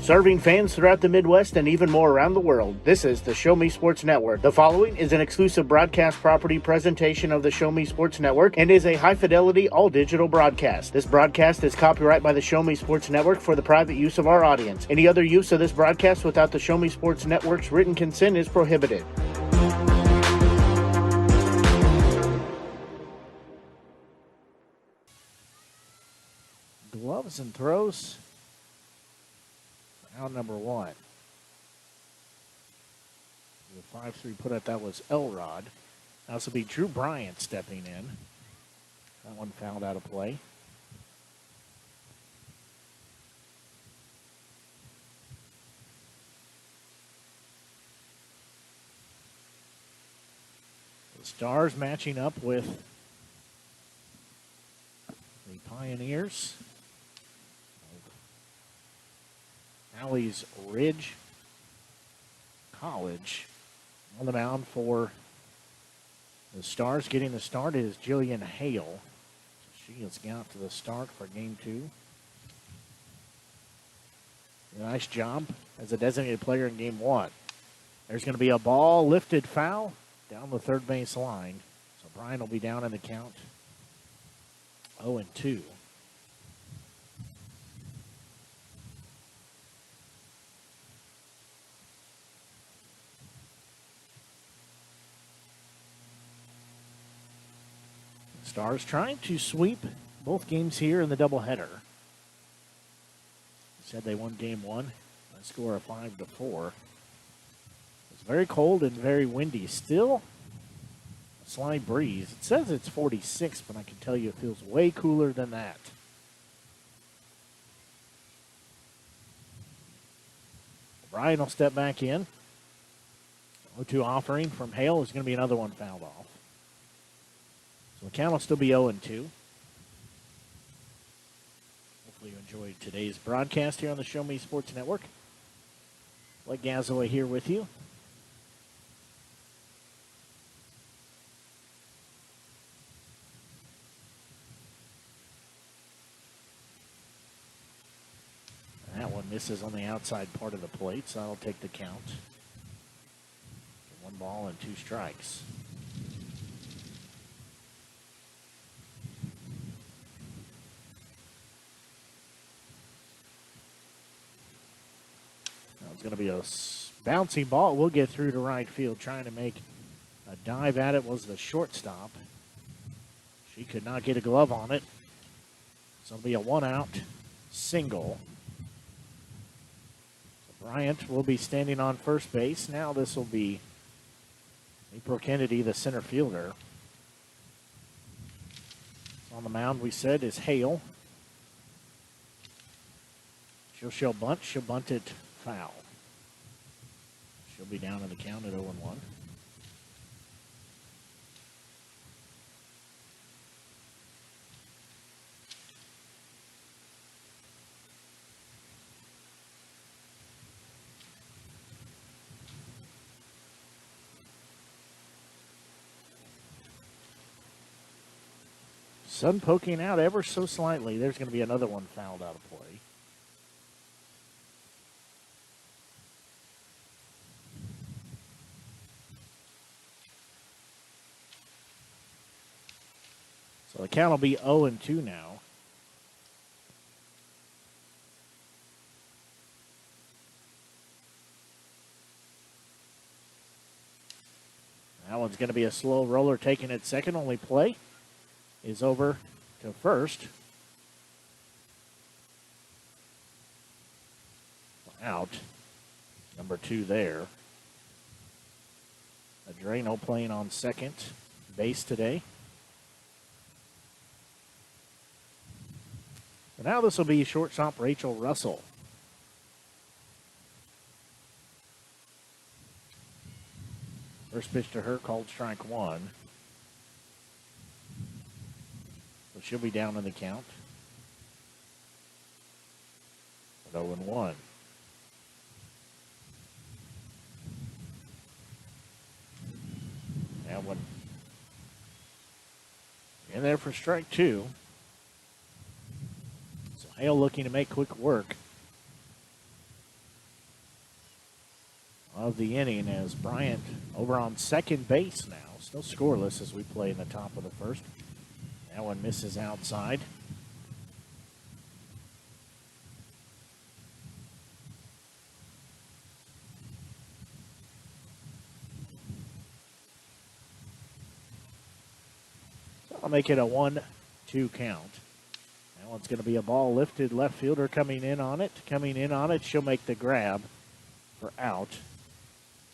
Serving fans throughout the Midwest and even more around the world, this is the Show Me Sports Network. The following is an exclusive broadcast property presentation of the Show Me Sports Network and is a high-fidelity, all-digital broadcast. This broadcast is copyright by the Show Me Sports Network for the private use of our audience. Any other use of this broadcast without the Show Me Sports Network's written consent is prohibited. Gloves and throws. Out number one. The 5-3 put out, that was Elrod. Now this will be Drew Bryant stepping in. That one fouled out of play. The Stars matching up with the Pioneers. Alley's Ridge College. On the mound for the Stars. Getting the start is Jillian Hale. So she has got to the start for game two. Nice job as a designated player in game one. There's going to be a ball lifted foul down the third base line. So Brian will be down in the count 0-2. Stars trying to sweep both games here in the doubleheader. Said they won game one. A score of 5-4. It's very cold and very windy. Still a slight breeze. It says it's 46, but I can tell you it feels way cooler than that. Brian will step back in. 0-2 offering from Hale is going to be another one fouled off. So the count will still be 0-2. Hopefully you enjoyed today's broadcast here on the Show Me Sports Network. Blake Gazaway here with you. And that one misses on the outside part of the plate, so that'll take the count. 1 ball and 2 strikes. It's going to be a bouncy ball. We'll get through to right field. Trying to make a dive at it was the shortstop. She could not get a glove on it. So it'll be a 1-out single. So Bryant will be standing on first base. Now this will be April Kennedy, the center fielder. On the mound, we said, is Hale. She'll bunt. She'll bunt it foul. She'll be down in the count at 0-1. Sun poking out ever so slightly. There's going to be another one fouled out of play. So the count will be 0-2 now. That one's going to be a slow roller taking it second. Only play is over to first. Out. Number 2 there. Adreno playing on second base today. But now this will be shortstop Rachel Russell. First pitch to her called strike 1. So she'll be down in the count. 0-1. That one in there for strike 2. So Hale looking to make quick work. of the inning as Bryant over on second base now. Still scoreless as we play in the top of the first. That one misses outside. So I'll make it a 1-2 count. That one's going to be a ball lifted. Left fielder coming in on it. Coming in on it. She'll make the grab for out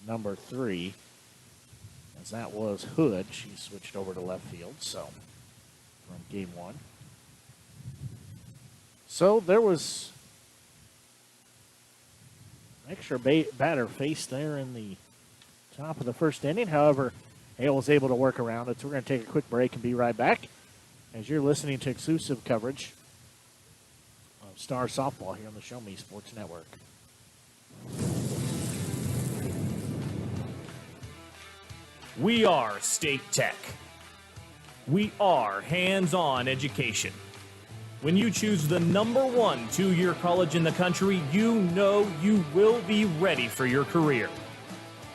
number 3. As that was Hood. She switched over to left field. So from game 1. So there was an extra batter faced there in the top of the first inning. However, Hale was able to work around it. So we're going to take a quick break and be right back as you're listening to exclusive coverage of Star Softball here on the Show Me Sports Network. We are State Tech. We are hands-on education. When you choose the #1 two-year college in the country, you know you will be ready for your career.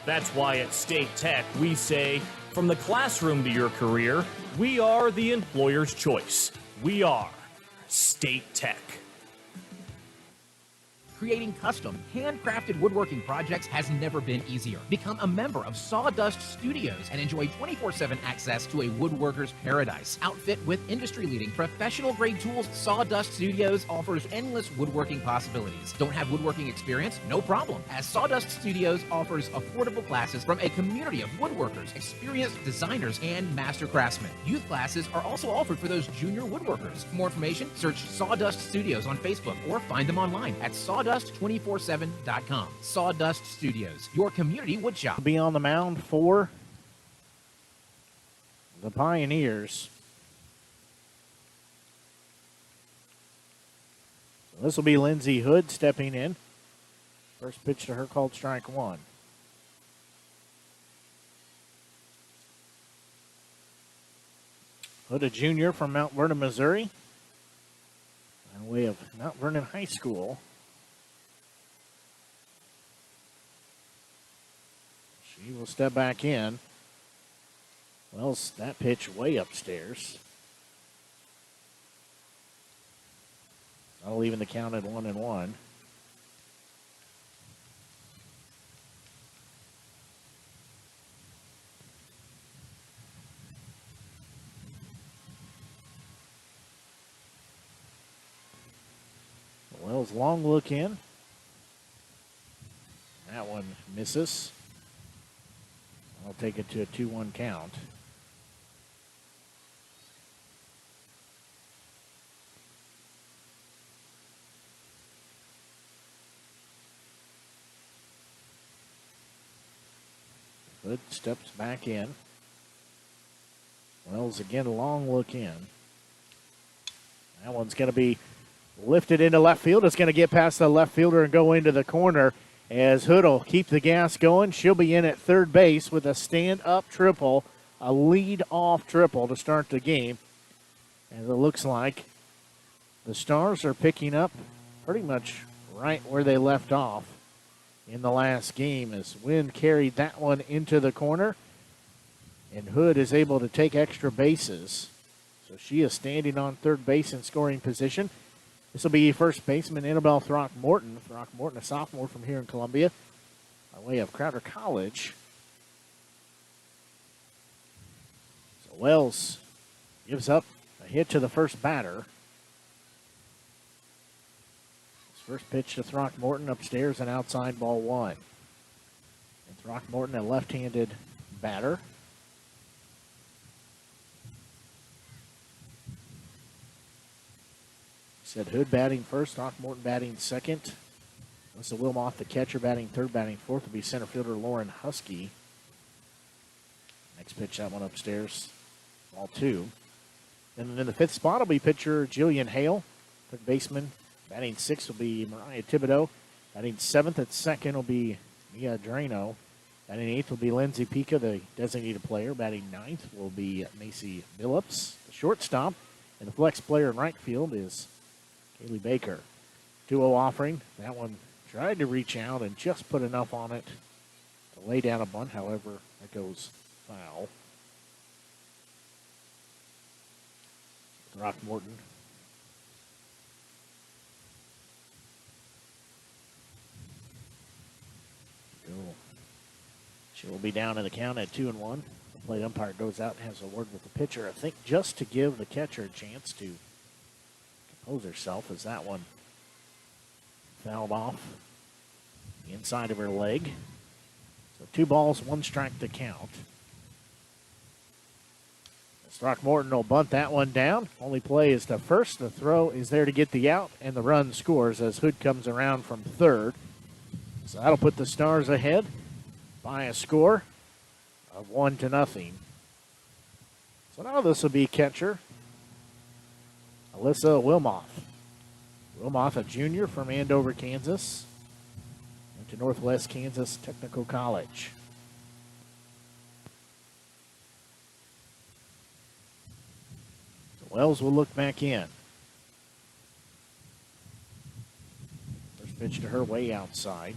That's why at State Tech we say, from the classroom to your career, we are the employer's choice. We are State Tech. Creating custom, handcrafted woodworking projects has never been easier. Become a member of Sawdust Studios and enjoy 24/7 access to a woodworker's paradise. Outfit with industry-leading professional-grade tools, Sawdust Studios offers endless woodworking possibilities. Don't have woodworking experience? No problem, as Sawdust Studios offers affordable classes from a community of woodworkers, experienced designers, and master craftsmen. Youth classes are also offered for those junior woodworkers. For more information, search Sawdust Studios on Facebook or find them online at sawdust247.com. Sawdust Studios, your community woodshop. Be on the mound for the Pioneers. So this will be Lindsey Hood stepping in. First pitch to her called strike 1. Hood, a junior from Mount Vernon, Missouri, by way of Mount Vernon High School. She will step back in. Well, that pitch way upstairs. That'll even the count at 1-1. Wells long look in. That one misses. I'll take it to a 2-1 count. Hood steps back in. Wells again, a long look in. That one's going to be lifted into left field. It's going to get past the left fielder and go into the corner. As Hood will keep the gas going, she'll be in at third base with a stand-up triple, a lead-off triple to start the game. And it looks like the Stars are picking up pretty much right where they left off in the last game as Wynn carried that one into the corner. And Hood is able to take extra bases. So she is standing on third base in scoring position. This will be first baseman Annabelle Throckmorton. Throckmorton, a sophomore from here in Columbia, by way of Crowder College. So Wells gives up a hit to the first batter. His first pitch to Throckmorton upstairs, and outside ball 1. And Throckmorton, a left-handed batter. Said Hood batting first, Throckmorton batting second. Melissa Wilmoth, the catcher, batting third, batting fourth will be center fielder Lauren Husky. Next pitch, that one upstairs, ball 2. And in the fifth spot will be pitcher Jillian Hale. Third baseman, batting sixth will be Mariah Thibodeau. Batting seventh at second will be Mia Drano. Batting eighth will be Lindsay Pica, the designated player. Batting ninth will be Macy Billups, the shortstop. And the flex player in right field is Kaylee Baker. 2-0 offering. That one tried to reach out and just put enough on it lay down a bunt, however, that goes foul. Throckmorton. Cool. She will be down in the count at 2-1. The plate umpire goes out and has a word with the pitcher, I think just to give the catcher a chance to compose herself, as that one fouled off the inside of her leg. So 2 balls, 1 strike to count. Throckmorton will bunt that one down. Only play is to first. The throw is there to get the out, and the run scores as Hood comes around from third. So that'll put the Stars ahead by a score of 1-0. So now this will be catcher Alyssa Wilmoth. Wilmoth, a junior from Andover, Kansas, went to Northwest Kansas Technical College. Wells will look back in. First pitch to her way outside.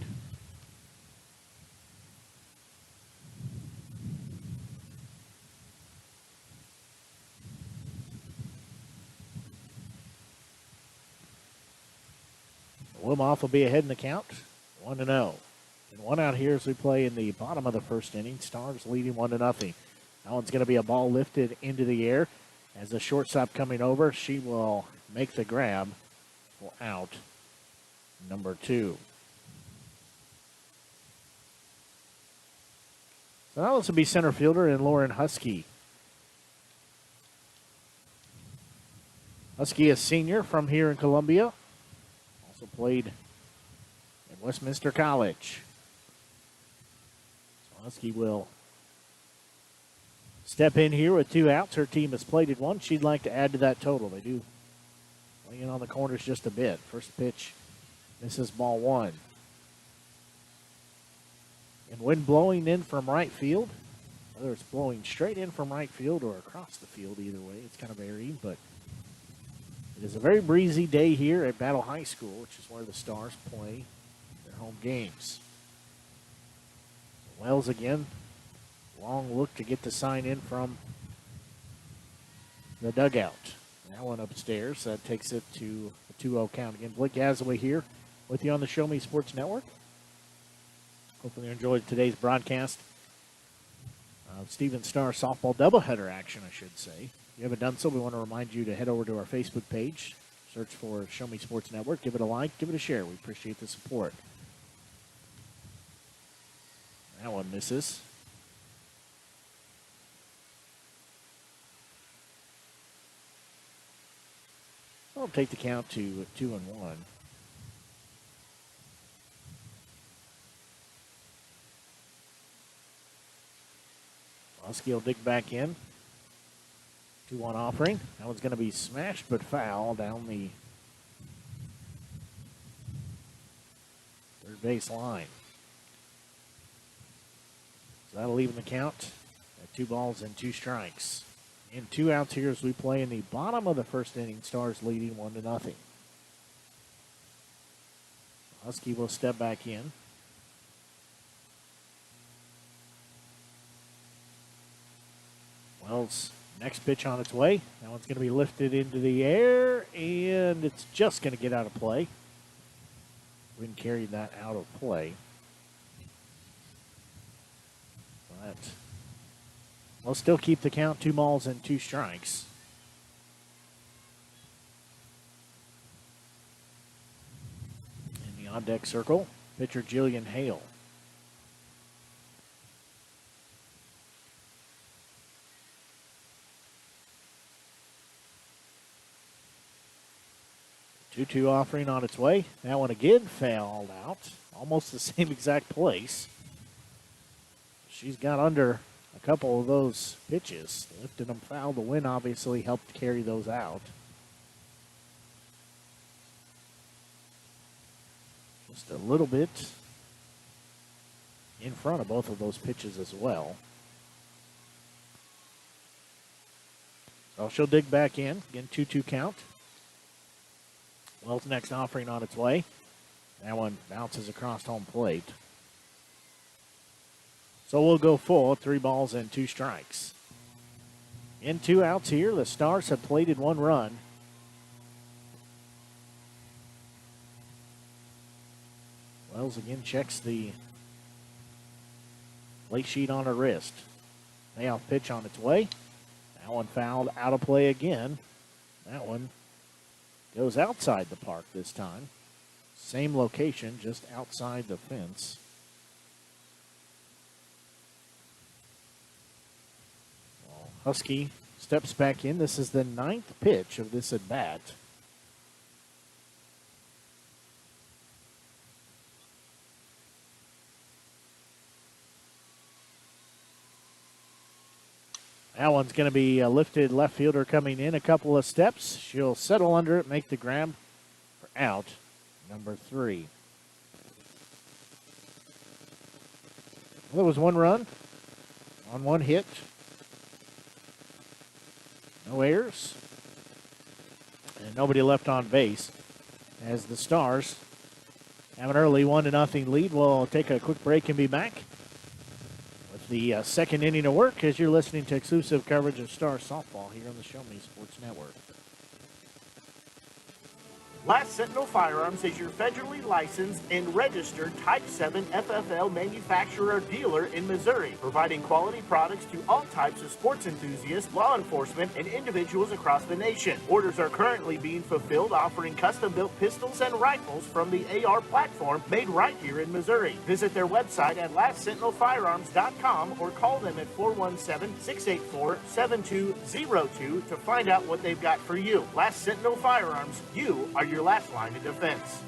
Wilmoth will be ahead in the count, 1-0. And 1 out here as we play in the bottom of the first inning. Stars leading 1-0. That one's going to be a ball lifted into the air. As the shortstop coming over, she will make the grab for out number 2. So now this will be center fielder and Lauren Husky. Husky, a senior from here in Columbia. Also played at Westminster College. So Husky will step in here with 2 outs. Her team has plated 1. She'd like to add to that total. They do play in on the corners just a bit. First pitch misses, ball 1. And wind blowing in from right field, whether it's blowing straight in from right field or across the field, either way, it's kind of varying. But it is a very breezy day here at Battle High School, which is where the Stars play their home games. So Wells again. Long look to get the sign in from the dugout. That one upstairs. That takes it to a 2-0 count. Again, Blake Gazaway here with you on the Show Me Sports Network. Hopefully you enjoyed today's broadcast of Stephen Star softball doubleheader action, I should say. If you haven't done so, we want to remind you to head over to our Facebook page. Search for Show Me Sports Network. Give it a like. Give it a share. We appreciate the support. That one misses. I'll take the count to 2-1. Husky will dig back in. 2-1 offering. That one's going to be smashed but foul down the third base line. So that'll even the count at 2 balls and 2 strikes. And 2 outs here as we play in the bottom of the first inning. Stars leading 1-0. Husky will step back in. Wells, next pitch on its way. That one's going to be lifted into the air, and it's just going to get out of play. Wind carried that out of play. But we'll still keep the count, 2 balls and 2 strikes. In the on-deck circle, pitcher Jillian Hale. Two-two offering on its way. That one again fouled out. Almost the same exact place. She's got under a couple of those pitches. Lifted them foul. The wind obviously helped carry those out. Just a little bit in front of both of those pitches as well. So she'll dig back in. Again, 2-2 count. Wells' next offering on its way. That one bounces across home plate. So we'll go full, 3 balls and 2 strikes. In 2 outs here, the Stars have plated 1 run. Wells again checks the play sheet on her wrist. Payoff pitch on its way. That one fouled out of play again. That one goes outside the park this time. Same location, just outside the fence. Well, Husky steps back in. This is the 9th pitch of this at bat. That one's going to be a lifted left fielder coming in a couple of steps. She'll settle under it, make the grab for out number 3. Well, there was 1 run on 1 hit. No errors. And nobody left on base as the Stars have an early 1-0 lead. We'll take a quick break and be back with the second inning of work as you're listening to exclusive coverage of Star Softball here on the Show Me Sports Network. Last Sentinel Firearms is your federally licensed and registered Type 7 FFL manufacturer dealer in Missouri, providing quality products to all types of sports enthusiasts, law enforcement, and individuals across the nation. Orders are currently being fulfilled, offering custom-built pistols and rifles from the AR platform made right here in Missouri. Visit their website at lastsentinelfirearms.com or call them at 417-684-7202 to find out what they've got for you. Last Sentinel Firearms, you are your last line of defense.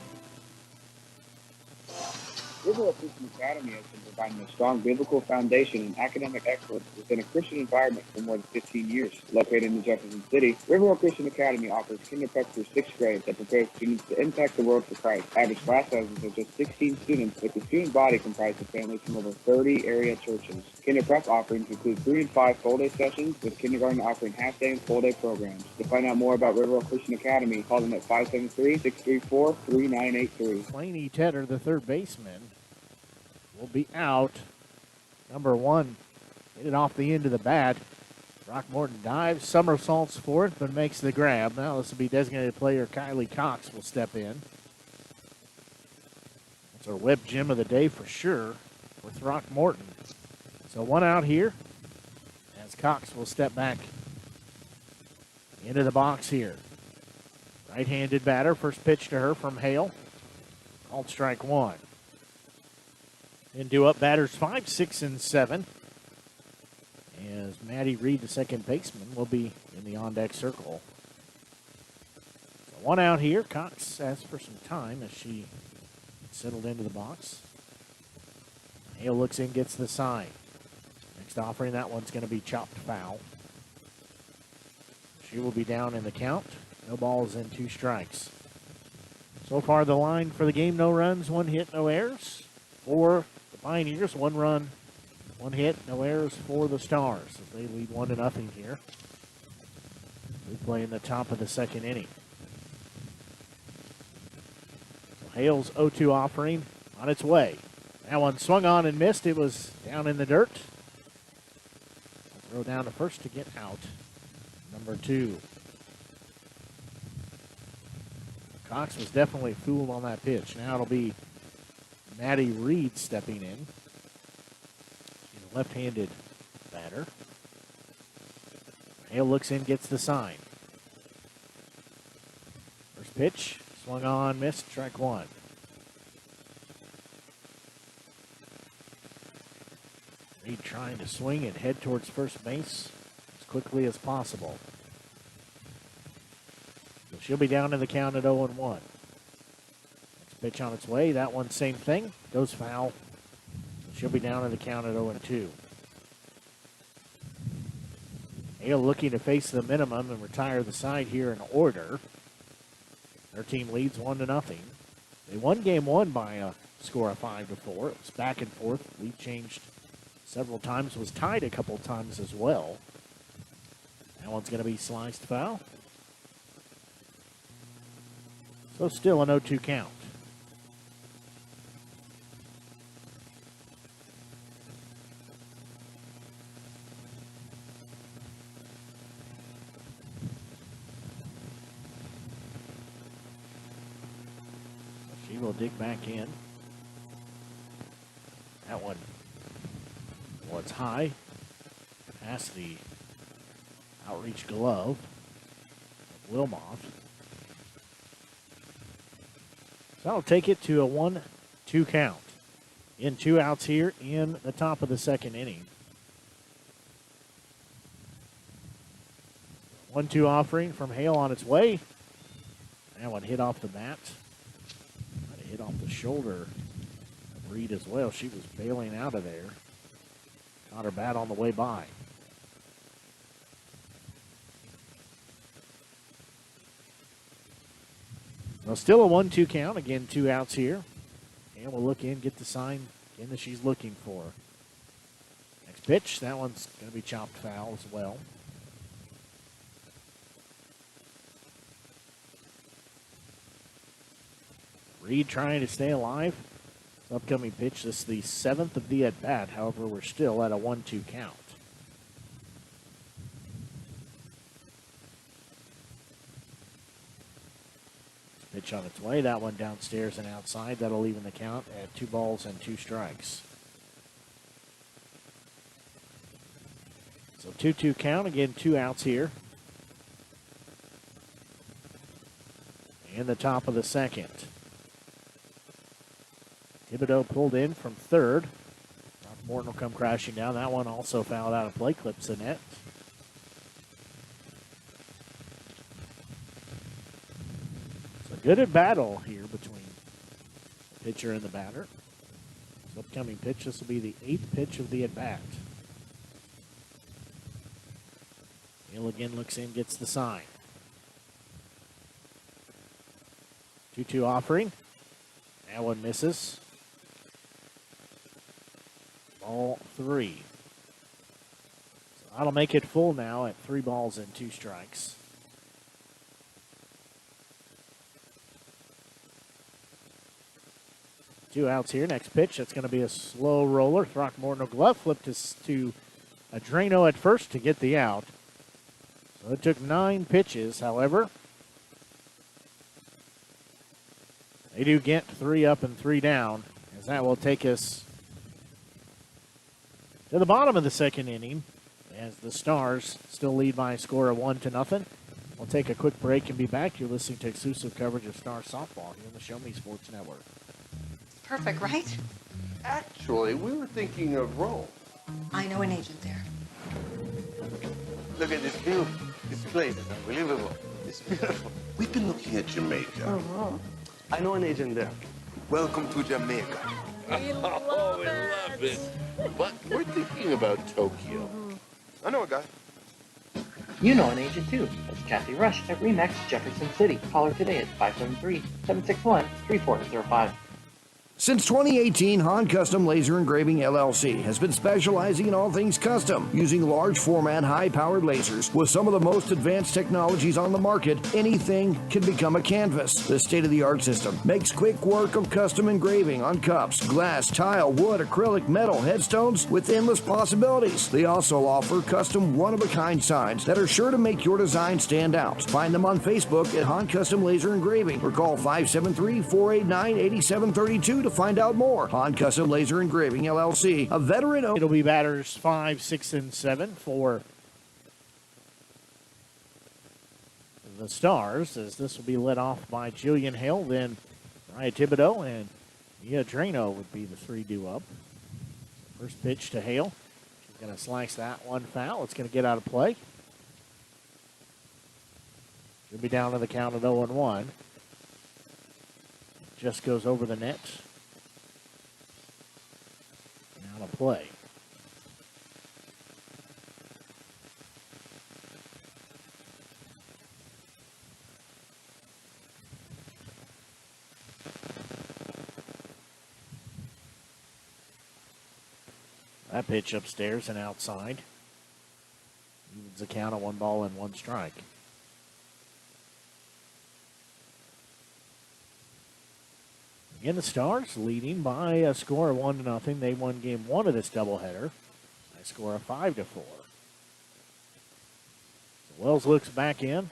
Riverwalk Christian Academy has been providing a strong biblical foundation and academic excellence within a Christian environment for more than 15 years. Located in Jefferson City, Riverwalk Christian Academy offers kinder prep through 6th grade that prepares students to impact the world for Christ. Average class sizes are just 16 students, with the student body comprised of families from over 30 area churches. Kinder prep offerings include 3 and 5 full-day sessions, with kindergarten offering half-day and full-day programs. To find out more about Riverwalk Christian Academy, call them at 573-634-3983. Slaney Tedder, the third baseman, will be out. Number 1 hit it off the end of the bat. Throckmorton dives, somersaults for it, but makes the grab. Now this will be designated player Kylie Cox will step in. That's our web gem of the day for sure for Throckmorton. So 1 out here as Cox will step back into the box here. Right-handed batter, first pitch to her from Hale. Called strike 1. Into up batters 5, 6, and 7. As Maddie Reed, the second baseman, will be in the on-deck circle. So 1 out here. Cox asks for some time as she settled into the box. Hale looks in, gets the sign. Next offering, that one's going to be chopped foul. She will be down in the count. No balls and 2 strikes. So far, the line for the game, no runs, 1 hit, no errors. For the Pioneers, 1 run, 1 hit, no errors for the Stars as they lead 1-0 here. We play in the top of the second inning. So Hale's 0-2 offering on its way. That one swung on and missed. It was down in the dirt. Throw down to first to get out. Number 2. Cox was definitely fooled on that pitch. Now it'll be Maddie Reed stepping in. She's a left-handed batter. Hale looks in, gets the sign. First pitch, swung on, missed, strike 1. Reed trying to swing and head towards first base as quickly as possible. So she'll be down in the count at 0-1. Pitch on its way. That one, same thing. Goes foul. She'll be down in the count at 0-2. Hale looking to face the minimum and retire the side here in order. Their team leads 1-0. They won game 1 by a score of 5-4. It was back and forth. Lead changed several times. Was tied a couple times as well. That one's going to be sliced foul. So still an 0-2 count. She will dig back in. That one was high. Past the outreach glove of Wilmoth. So that'll take it to a 1-2 count. In 2 outs here in the top of the second inning. 1-2 offering from Hale on its way. That one hit off the bat. Might have hit off the shoulder of Reed as well. She was bailing out of there. Caught her bat on the way by. Well, still a 1-2 count. Again, 2 outs here. And we'll look in, get the sign in that she's looking for. Next pitch, that one's going to be chopped foul as well. Reed trying to stay alive. This upcoming pitch, this is the 7th of the at-bat. However, we're still at a 1-2 count. Pitch on its way. That one downstairs and outside. That'll even the count at 2 balls and 2 strikes. So 2-2 count. Again, 2 outs here. In the top of the second. Thibodeau pulled in from third. Morton will come crashing down. That one also fouled out of play. Clips the net. Good at battle here between the pitcher and the batter. This upcoming pitch, this will be the 8th pitch of the at-bat. Hill again looks in, gets the sign. 2-2 offering. That one misses. Ball 3. So that'll make it full now at 3 balls and 2 strikes. Two outs here. Next pitch, that's going to be a slow roller. Throckmorton glove flipped to Adreno at first to get the out. So it took 9 pitches, however. They do get 3 up and 3 down, as that will take us to the bottom of the second inning, as the Stars still lead by a score of 1-0. We'll take a quick break and be back. You're listening to exclusive coverage of Star softball here on the Show Me Sports Network. Perfect, right? Actually, we were thinking of Rome. I know an agent there. Look at this view. This place is unbelievable. It's beautiful. We've been looking at Jamaica. I know an agent there. Welcome to Jamaica. We love it. But we're thinking about Tokyo. I know a guy. You know an agent too. That's Kathy Rush at RE/MAX Jefferson City. Call her today at 573-761-3405. Since 2018, Han Custom Laser Engraving LLC has been specializing in all things custom, using large format, high-powered lasers. With some of the most advanced technologies on the market, anything can become a canvas. This state-of-the-art system makes quick work of custom engraving on cups, glass, tile, wood, acrylic, metal, headstones with endless possibilities. They also offer custom one-of-a-kind signs that are sure to make your design stand out. Find them on Facebook at Han Custom Laser Engraving or call 573-489-8732 to find out more. Han Custom Laser Engraving LLC, a veteran. It'll be batters 5, 6, and 7 for the Stars, as this will be led off by Jillian Hale, then Ryan Thibodeau, and Mia Drano would be the 3 due up. First pitch to Hale. She's going to slice that one foul. It's going to get out of play. She'll be down to the count of 0-1. Just goes over the net. Out of play. That pitch upstairs and outside. Evens the count of 1 ball and 1 strike. Again, the Stars leading by a score of 1-0. They won game 1 of this doubleheader by a score of 5-4. So Wells looks back in.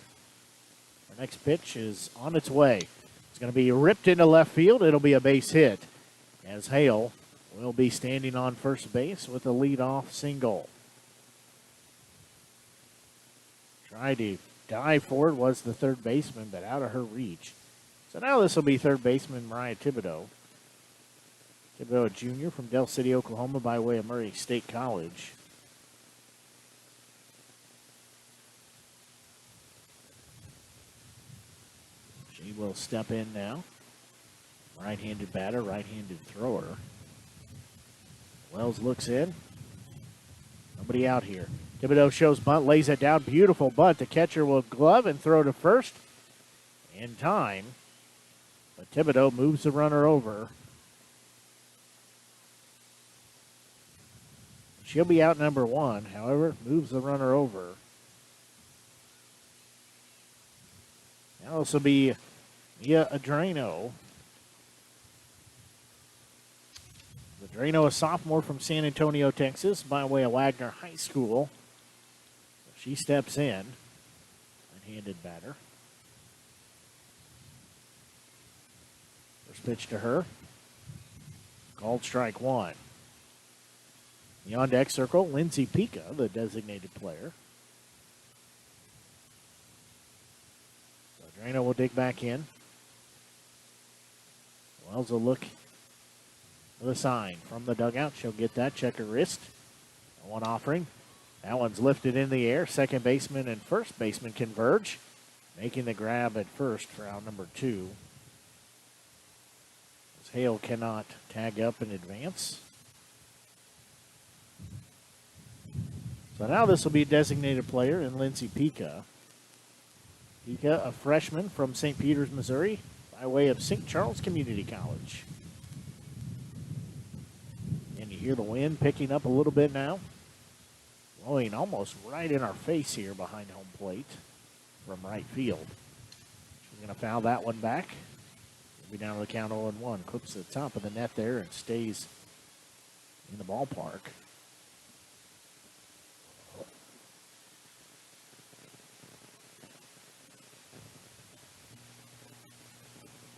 Our next pitch is on its way. It's going to be ripped into left field. It'll be a base hit as Hale will be standing on first base with a leadoff single. Tried to dive for it was the third baseman, but out of her reach. So now this will be third baseman Mariah Thibodeau. Thibodeau, a junior from Del City, Oklahoma, by way of Murray State College. She will step in now. Right-handed batter, right-handed thrower. Wells looks in. Nobody out here. Thibodeau shows bunt, lays it down. Beautiful bunt. The catcher will glove and throw to first in time. But Thibodeau moves the runner over. She'll be out number one. However, moves the runner over. Now this will be Mia Adreno. Adreno, a sophomore from San Antonio, Texas, by way of Wagner High School. She steps in. Right-handed batter. First pitch to her. Called strike one. The on-deck circle, Lindsey Pica, the designated player. So Adreno will dig back in. Wells will look for the sign from the dugout. She'll get that, check her wrist. One offering. That one's lifted in the air. Second baseman and first baseman converge, making the grab at first for out number two. As Hale cannot tag up in advance. So now this will be a designated player in Lindsey Pica. Pica, a freshman from St. Peters, Missouri, by way of St. Charles Community College. And you hear the wind picking up a little bit now. Blowing almost right in our face here behind home plate from right field. She's going to foul that one back. We'll be down to the count 0-1. Clips to the top of the net there and stays in the ballpark.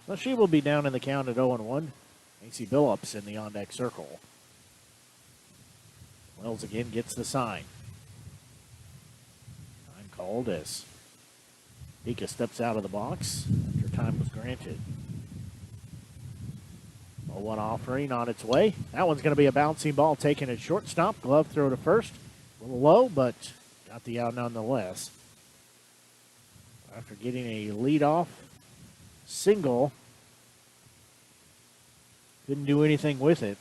So she will be down in the count at 0-1. Macy Billups in the on-deck circle. Wells again gets the sign. Time called as Pica steps out of the box after time was granted. 0-1 offering on its way. That one's going to be a bouncing ball taken at shortstop. Glove throw to first. A little low, but got the out nonetheless. After getting a leadoff single, couldn't do anything with it.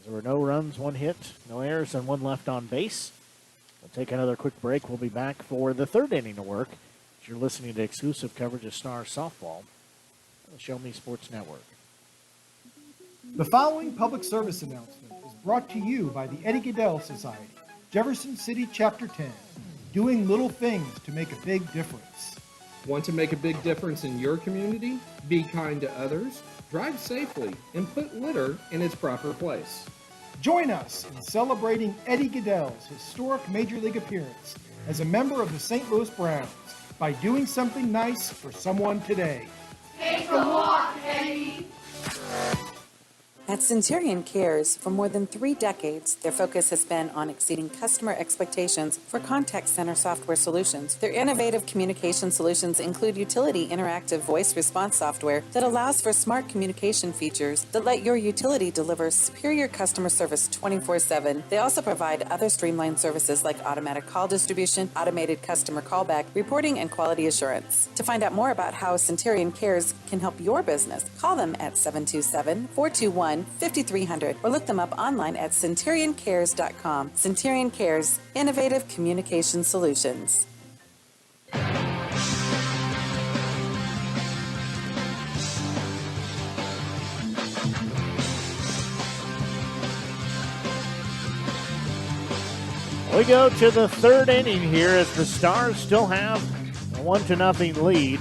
There were no runs, one hit, no errors, and one left on base. We'll take another quick break. We'll be back for the third inning of work. You're listening to exclusive coverage of Stars softball on the Show Me Sports Network. The following public service announcement is brought to you by the Eddie Gaedel Society, Jefferson City Chapter 10, doing little things to make a big difference. Want to make a big difference in your community? Be kind to others, drive safely, and put litter in its proper place. Join us in celebrating Eddie Gaedel's historic Major League appearance as a member of the St. Louis Browns by doing something nice for someone today. Take a walk, Eddie! At Centurion Cares, for more than 3 decades, their focus has been on exceeding customer expectations for contact center software solutions. Their innovative communication solutions include utility interactive voice response software that allows for smart communication features that let your utility deliver superior customer service 24/7. They also provide other streamlined services like automatic call distribution, automated customer callback, reporting, and quality assurance. To find out more about how Centurion Cares can help your business, call them at 727-421-5300 or look them up online at centurioncares.com. Centurion Cares, innovative communication solutions. We go to the third inning here as the Stars still have a 1-0 lead.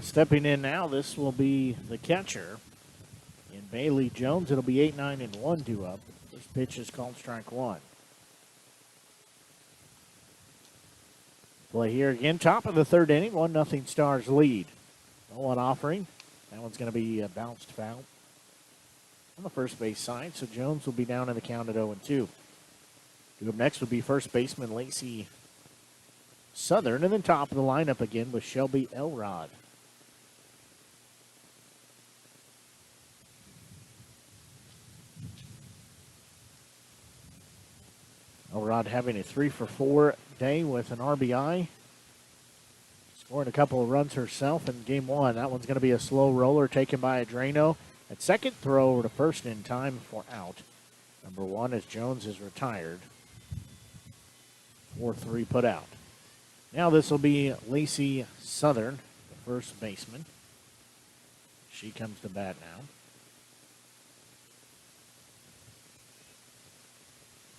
Stepping in now, this will be the catcher in Bailey Jones. It'll be 8-9-1 due up. This pitch is called strike one. Play here again, top of the third inning, 1-0 Stars lead. 0-1 offering. That one's going to be a bounced foul on the first base side, so Jones will be down in the count at 0-2. Due up next would be first baseman Lacey Southern, and then top of the lineup again with Shelby Elrod. Elrod having a 3-for-4 day with an RBI. Scoring a couple of runs herself in game one. That one's going to be a slow roller taken by Adreno. At second, throw over to first in time for out. Number one as Jones is retired. 4-3 put out. Now this will be Lacey Southern, the first baseman. She comes to bat now.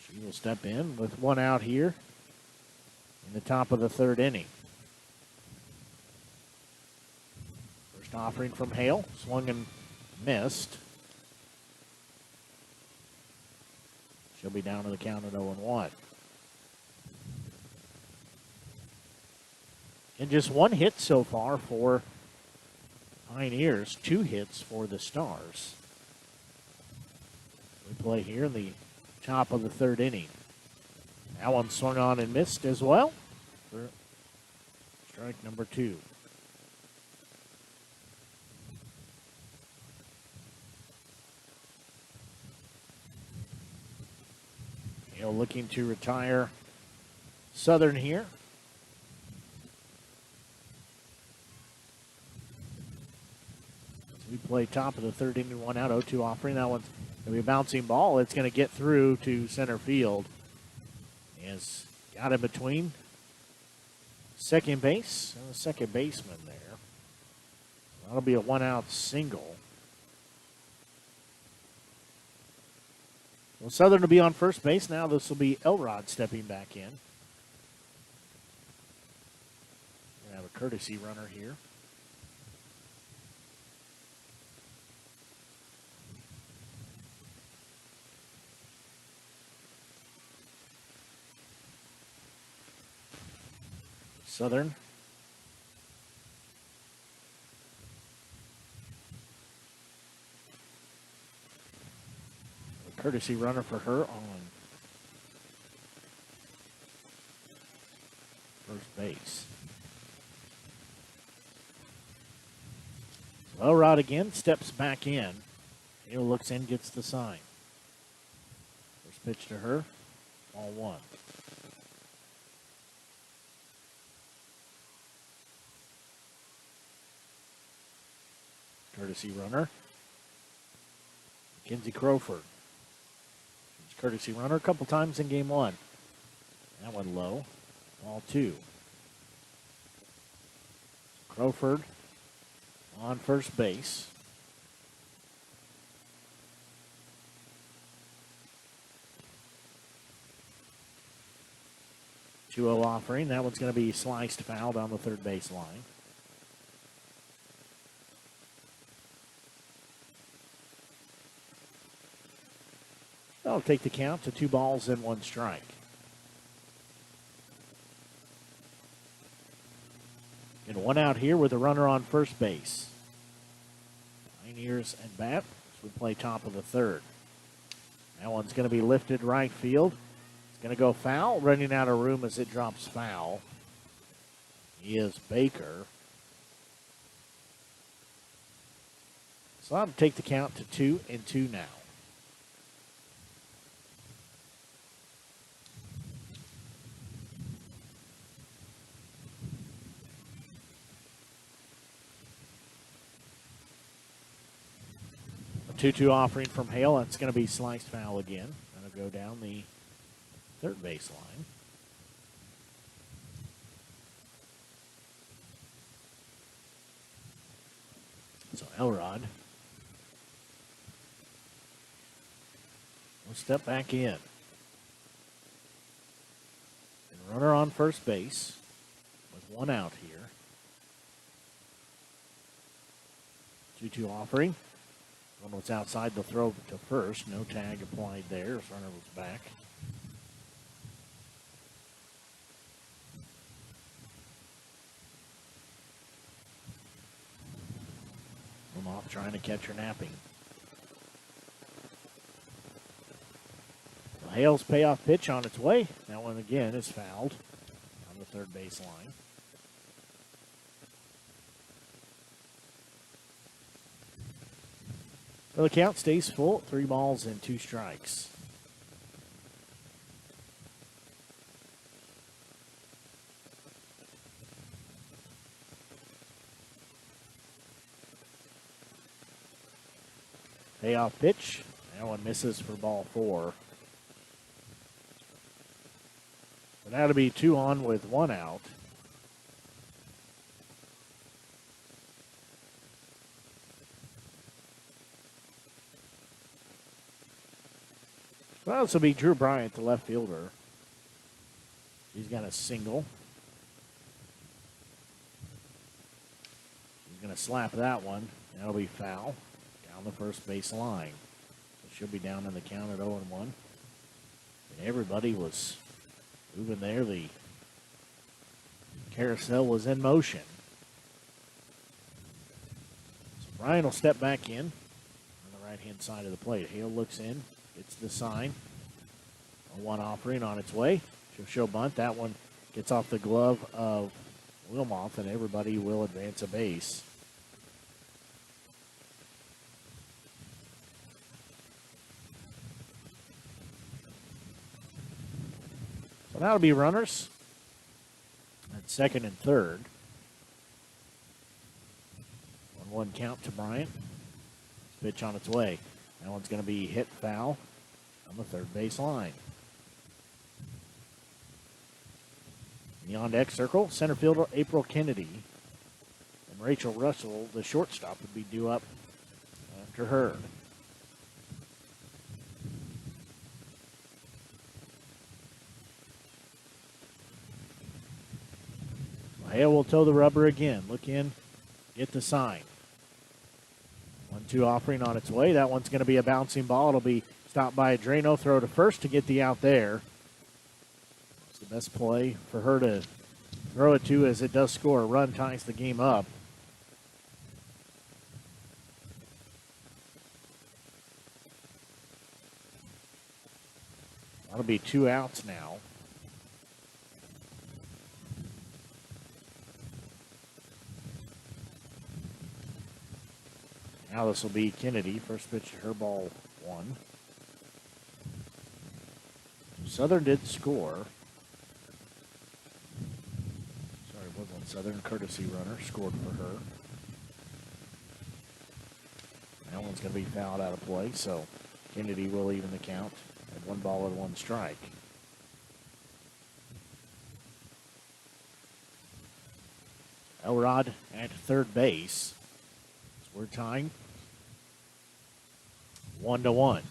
She will step in with one out here in the top of the third inning. First offering from Hale, swung and missed. She'll be down to the count at 0-1. And just one hit so far for Pioneers, 2 hits for the Stars. We play here in the top of the third inning. That one swung on and missed as well for strike number 2. Hale looking to retire Southern here. We play top of the third inning, 1 out, 0-2 offering. That one's going to be a bouncing ball. It's going to get through to center field. Has got in between second base and the second baseman there. That'll be a 1-out single. Well, Southern will be on first base now. This will be Elrod stepping back in. We have a courtesy runner here. Southern. A courtesy runner for her on first base. Elrod again steps back in. Hale looks in, gets the sign. First pitch to her, ball 1. Courtesy runner, Mackenzie Crowford. She's courtesy runner a couple times in game 1. That one low, ball 2. Crowford on first base. Two-0 offering. That one's going to be sliced foul down the third base line. That'll take the count to 2 balls and 1 strike. And 1 out here with a runner on first base. Pioneers at bat as we play top of the third. That one's going to be lifted right field. It's going to go foul, running out of room as it drops foul. He is Baker. So that'll take the count to 2-2 now. A 2-2 offering from Hale. That's going to be sliced foul again. That'll go down the third base line. So Elrod will step back in. And runner on first base with 1 out here. 2-2 offering. One was outside the throw to first. No tag applied there as runner was back. Wilmoth trying to catch her napping. Well, Hale's payoff pitch on its way. That one again is fouled on the third base line. So the count stays full, 3 balls and 2 strikes. Payoff pitch. That one misses for ball 4. But that'll be 2 on with 1 out. Well, this will be Drew Bryant, the left fielder. He's got a single. He's going to slap that one. That'll be foul down the first base line. It should be down in the count at 0-1. And everybody was moving there. The carousel was in motion. So Bryant will step back in on the right-hand side of the plate. Hale looks in. It's the sign. A 1 offering on its way. She'll show bunt. That one gets off the glove of Wilmoth, and everybody will advance a base. So that'll be runners at second and third. 1-1 count to Bryant. Pitch on its way. That one's going to be hit foul on the third base line. In the on-deck circle, center fielder April Kennedy and Rachel Russell, the shortstop, would be due up after her. Hale will toe the rubber again. Look in, get the sign. 1-2 offering on its way. That one's going to be a bouncing ball. It'll be stopped by Drano. Throw to first to get the out there. It's the best play for her to throw it to, as it does score. A run ties the game up. That'll be 2 outs now. Now this will be Kennedy. First pitch to her, ball 1. Southern did score. Sorry, it wasn't Southern. Courtesy runner scored for her. That one's going to be fouled out of play, so Kennedy will even the count at 1 ball and 1 strike. Elrod at third base. We're tying 1-1.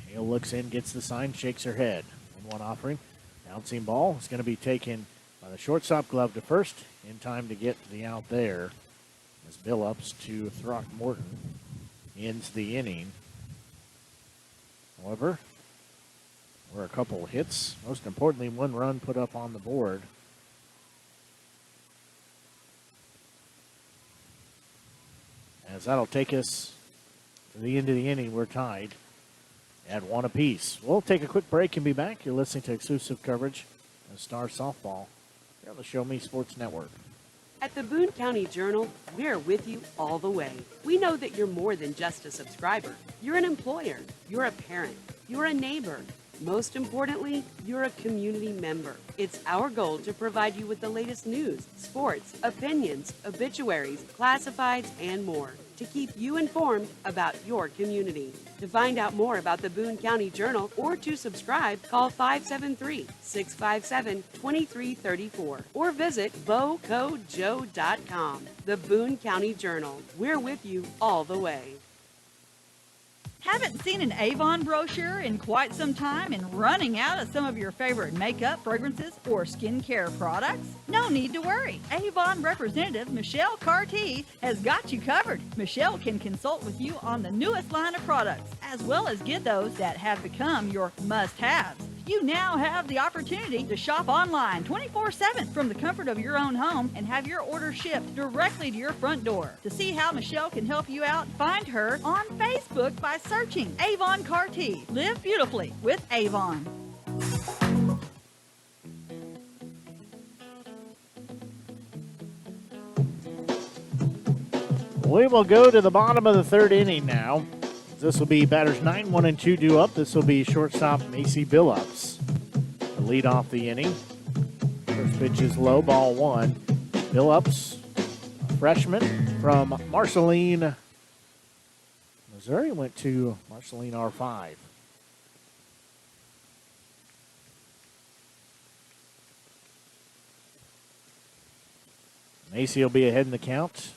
Hale looks in, gets the sign, shakes her head. 1-1 offering. Bouncing ball is going to be taken by the shortstop, glove to first, in time to get the out there. As Billups to Throckmorton ends the inning. However, there were a couple hits. Most importantly, 1 run put up on the board. As that'll take us to the end of the inning. We're tied at 1 apiece. We'll take a quick break and be back. You're listening to exclusive coverage of Star Softball here on the Show Me Sports Network. At the Boone County Journal, we're with you all the way. We know that you're more than just a subscriber. You're an employer. You're a parent. You're a neighbor. Most importantly, you're a community member. It's our goal to provide you with the latest news, sports, opinions, obituaries, classifieds, and more to keep you informed about your community. To find out more about the Boone County Journal or to subscribe, call 573-657-2334 or visit bocojoe.com. The Boone County Journal. We're with you all the way. Haven't seen an Avon brochure in quite some time and running out of some of your favorite makeup, fragrances, or skincare products? No need to worry. Avon representative Michelle Carty has got you covered. Michelle can consult with you on the newest line of products, as well as get those that have become your must-haves. You now have the opportunity to shop online 24/7 from the comfort of your own home and have your order shipped directly to your front door. To see how Michelle can help you out, find her on Facebook by searching Avon Carty. Live beautifully with Avon. We will go to the bottom of the third inning now. This will be batters 9, 1, and 2 due up. This will be shortstop Macy Billups to lead off the inning. First pitch is low, ball 1. Billups, a freshman from Marceline, Missouri, went to Marceline R5. Macy will be ahead in the count.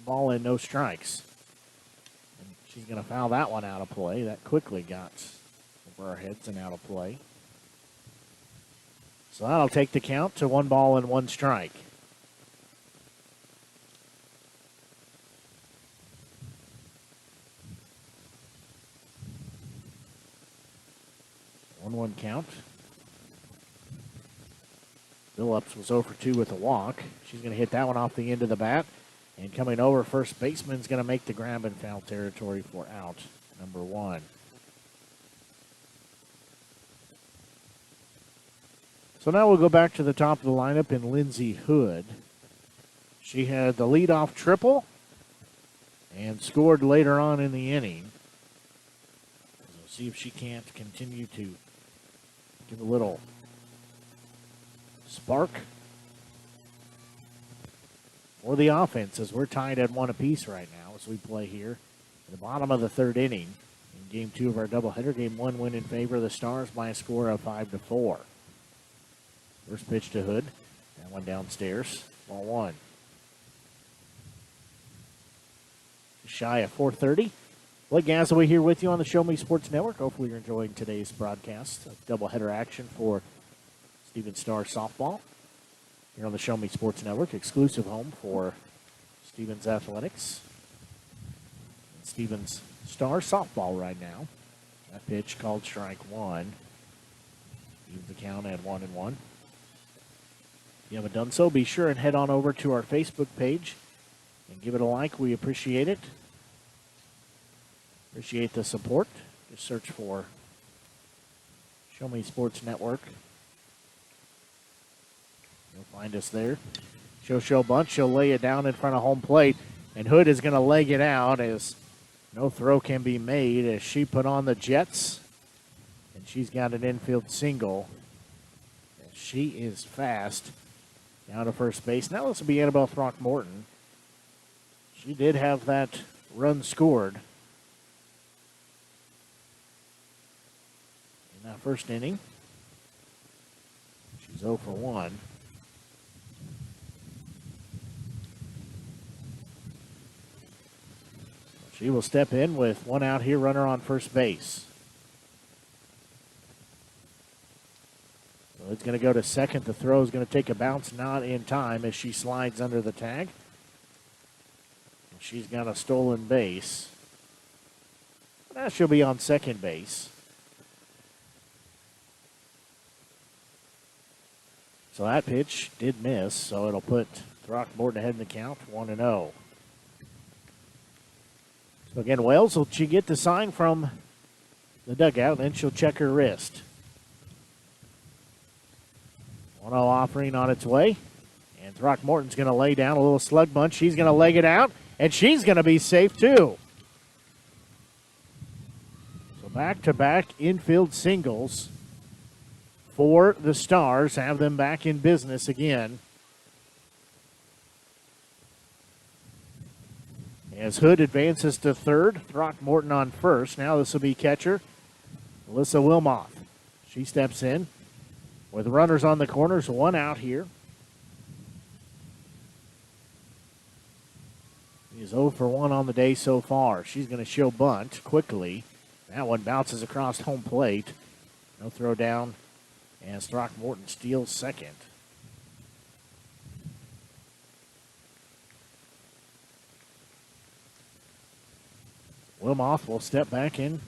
Ball in, no strikes. And she's going to foul that one out of play. That quickly got over our heads and out of play. So that'll take the count to 1 ball and 1 strike. One count. Billups was 0 for 2 with a walk. She's going to hit that one off the end of the bat. And coming over, first baseman's going to make the grab in foul territory for out number 1. So now we'll go back to the top of the lineup in Lindsey Hood. She had the leadoff triple and scored later on in the inning. So we'll see if she can't continue to give a little spark for the offense, as we're tied at 1 apiece right now as we play here at the bottom of the third inning in Game 2 of our doubleheader. Game 1 win in favor of the Stars by a score of 5-4. First pitch to Hood. That one downstairs. Ball 1. Shy of 4:30. Blake Gasaway here with you on the Show Me Sports Network. Hopefully you're enjoying today's broadcast of doubleheader action for Stevens Star softball. Here on the Show Me Sports Network, exclusive home for Stevens Athletics. And Stevens Star softball right now. That pitch called strike 1. Leave the count at 1-1. If you haven't done so, be sure and head on over to our Facebook page and give it a like. We appreciate it. Appreciate the support. Just search for Show Me Sports Network. You'll find us there. She'll bunt. She'll lay it down in front of home plate. And Hood is going to leg it out as no throw can be made as she put on the Jets. And she's got an infield single. She is fast down to first base. Now this will be Annabelle Throckmorton. She did have that run scored in that first inning. She's 0 for 1. She will step in with 1 out here, runner on first base. So it's going to go to second. The throw is going to take a bounce, not in time as she slides under the tag. She's got a stolen base. Now she'll be on second base. So that pitch did miss, so it'll put Throckmorton ahead in the count, 1-0. So again, Wells, will she get the sign from the dugout, and then she'll check her wrist. 1-0 offering on its way. And Throckmorton's going to lay down a little slug bunt. She's going to leg it out, and she's going to be safe too. So back-to-back infield singles for the Stars. Have them back in business again. As Hood advances to third, Throckmorton on first. Now this will be catcher Melissa Wilmoth. She steps in with runners on the corners, 1 out here. He is 0 for 1 on the day so far. She's going to show bunt quickly. That one bounces across home plate. No throw down as Throckmorton steals second. Wilmoth will step back in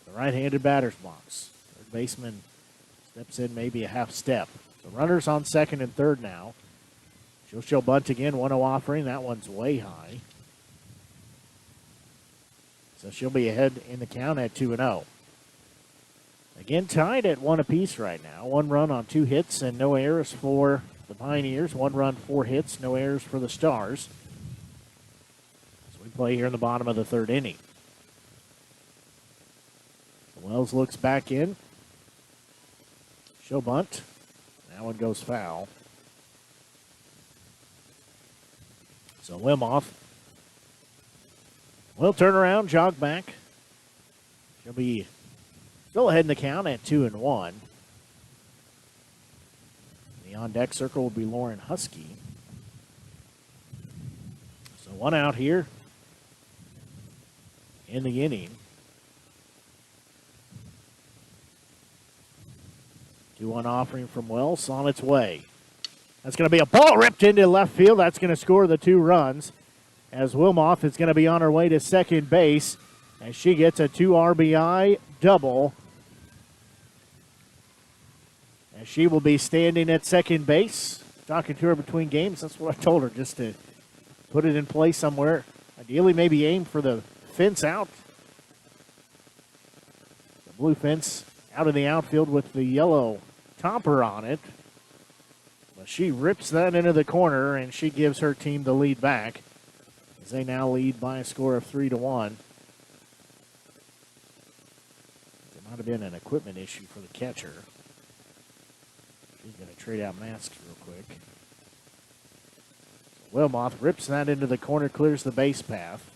the right-handed batter's box. Third baseman steps in maybe a half step. So runners on second and third now. She'll show bunt again, 1-0 offering. That one's way high. So she'll be ahead in the count at 2-0. Again, tied at 1 apiece right now. 1 run on 2 hits and no errors for the Pioneers. 1 run, 4 hits, no errors for the Stars. So we play here in the bottom of the 3rd inning. Wells looks back in. Show bunt. That one goes foul. So Wimoff will turn around, jog back. She'll be still ahead in the count at 2-1. The on-deck circle will be Lauren Husky. So 1 out here in the inning. 2-1 offering from Wells on its way. That's going to be a ball ripped into left field. That's going to score the 2 runs as Wilmoth is going to be on her way to second base as she gets a 2 RBI double. As she will be standing at second base. Talking to her between games. That's what I told her, just to put it in place somewhere. Ideally, maybe aim for the fence out. The blue fence out in the outfield with the yellow topper on it. But she rips that into the corner, and she gives her team the lead back as they now lead by a score of 3-1. There might have been an equipment issue for the catcher. She's going to trade out masks real quick. Wilmoth rips that into the corner, clears the base path.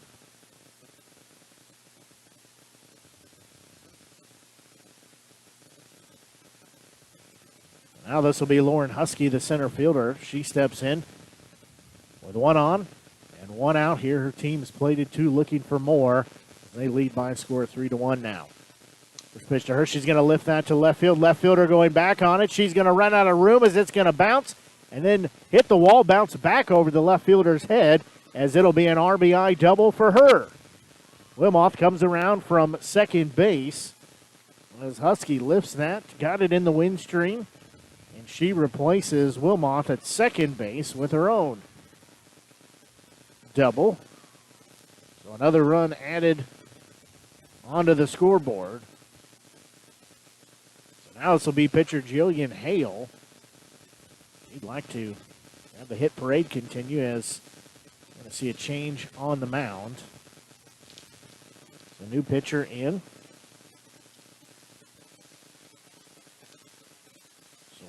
Now this will be Lauren Husky, the center fielder. She steps in with 1 on and 1 out here. Her team's plated 2, looking for more. They lead by a score of 3-1 now. First pitch to her. She's going to lift that to left field. Left fielder going back on it. She's going to run out of room as it's going to bounce and then hit the wall, bounce back over the left fielder's head as it'll be an RBI double for her. Wilmoth comes around from second base as Husky lifts that, got it in the wind stream. And she replaces Wilmoth at second base with her own double. So another run added onto the scoreboard. So now this will be pitcher Jillian Hale. He'd like to have the hit parade continue as we're going to see a change on the mound. So new pitcher in.